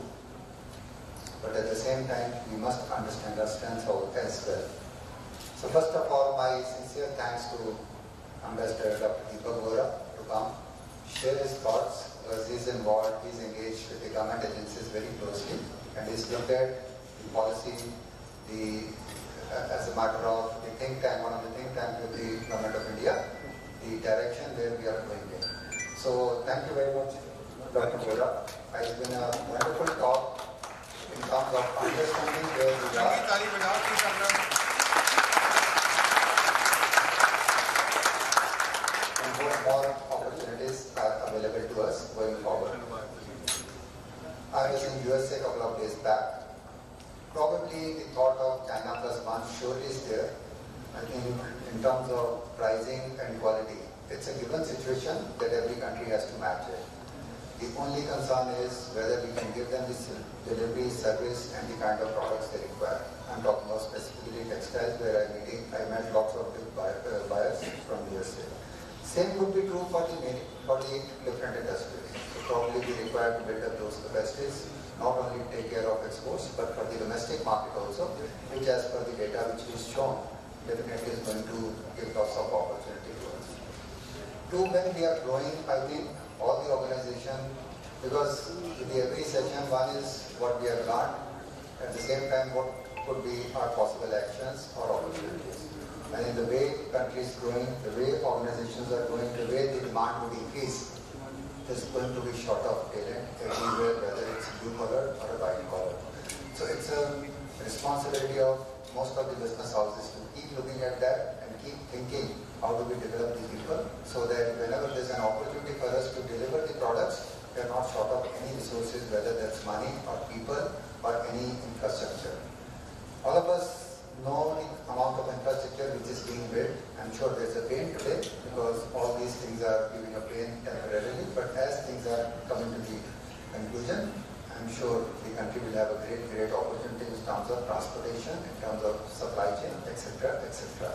but at the same time, we must understand our strengths as well. So first of all, my sincere thanks to Ambassador Dr. Deepak Vohra to come, share his thoughts, because he's involved, he's engaged with the government agencies very closely, and he's looked at the policy, as a matter of the think tank, one of the think tanks with the Government of India, the direction where we are going in. So thank you very much, Dr. Vohra. It's been a wonderful talk in terms of understanding where we are. And what more opportunities are available to us going forward. I was in USA a couple of days back. Probably the thought of China plus one surely is there. I think in terms of pricing and quality, it's a given situation that every country has to match it. The only concern is whether we can give them this delivery, service, and the kind of products they require. I'm talking about specifically textiles, where I met lots of big buyers from USA. Same would be true for the different industries. So probably we require to build up those capacities, not only take care of exports, but for the domestic market also, which as per the data which is shown, definitely is going to give lots of opportunity to us. Two, when we are growing, I think all the organization, because in every session, one is what we have learned, at the same time what could be our possible actions or opportunities. And in the way country is growing, the way organizations are growing, the way the demand would increase, is going to be short of talent everywhere, whether it's blue collar or a white collar. So it's a responsibility of most of the business houses to keep looking at that and keep thinking how do we develop the people, so that whenever there's an opportunity for us to deliver the products, we are not short of any resources, whether that's money or people or any infrastructure. All of us know the amount of infrastructure which is being built. I'm sure there's a pain today because all these things are giving a pain temporarily, but as things are coming to the conclusion, I'm sure the country will have a great opportunity in terms of transportation, in terms of supply chain, etc., etc.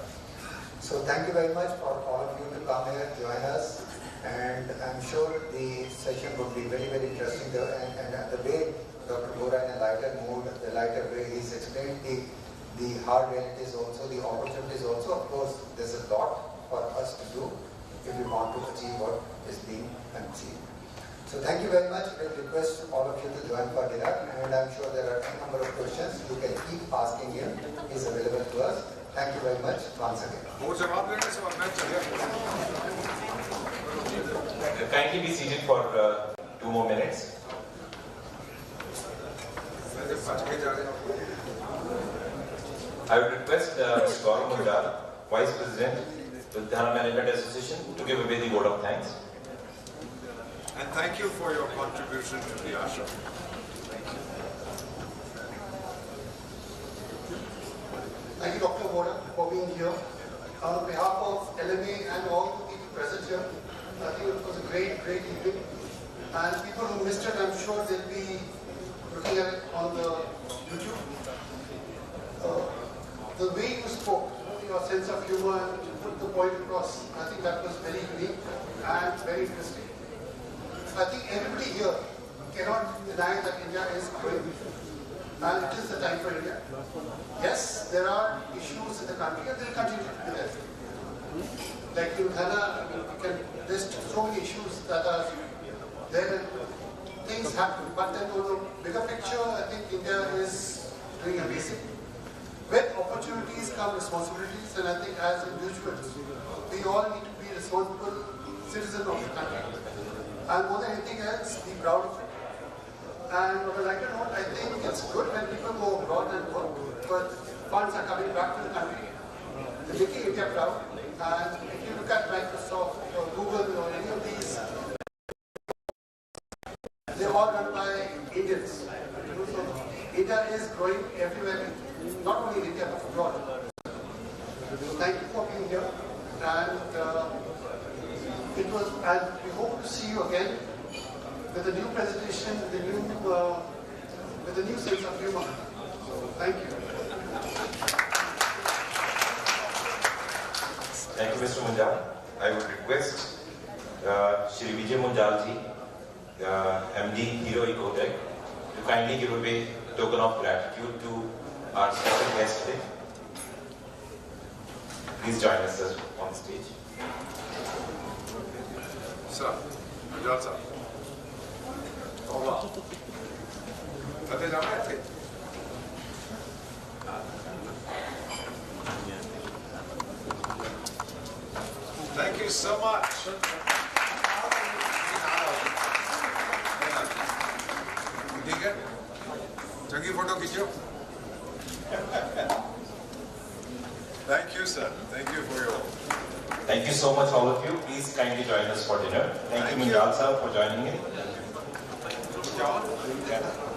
So thank you very much for all of you to come here, join us, and I'm sure the session would be very interesting. And the way Dr. Vohra in a lighter mood, the lighter way he's explained the hard realities also, the opportunities also. Of course, there's a lot for us to do if we want to achieve what is being achieved. So thank you very much. I request all of you to join for dinner, and I'm sure there are a number of questions you can keep asking him. He's available to us. Thank you very much once again. Kindly be seated for 2 more minutes. I would request Mr. Gaurav, Vice President, Ludhiana Management Association, to give away the vote of thanks. And thank you for your contribution to the ashram. Thank you, Dr. Vohra, for being here. On behalf of LMA and all the people present here, I think it was a great evening. And people who missed it, I'm sure they'll be looking at it on the YouTube. The way you spoke, your sense of humor, and you put the point across, I think that was very unique and very interesting. I think everybody here cannot deny that India is growing, and it is the time for India. Yes, there are issues in the country, and they will continue to be there. Like Ludhiana, we can list so many issues that are there, and things happen. But then on the bigger picture, I think India is doing amazing. With opportunities come responsibilities, and I think as individuals, we all need to be responsible citizens of the country. And more than anything else, be proud of it. And on a lighter note, I think it's good when people go abroad and work, because funds are coming back to the country. They're making India proud. And if you look at Microsoft or Google or any of these, they're all run by Indians. So India is growing everywhere, not only in India but abroad. So thank you for being here. And and we hope to see you again with a new presentation, with a new sense of humor. So thank you. Thank you, Mr. Munjal. I would request Shri Vijay Munjalji, MD Hero Ecotech, to kindly give away a token of gratitude to our special guest today. Please join us, sir, on stage. Sir, Munjal sir. Over. Thank you so much. ठीक है चंगी photo खींचो Thank you, sir. Thank you for your. Thank you so much, all of you. Please kindly join us for dinner. Thank you, Munjal sir, for joining in. John.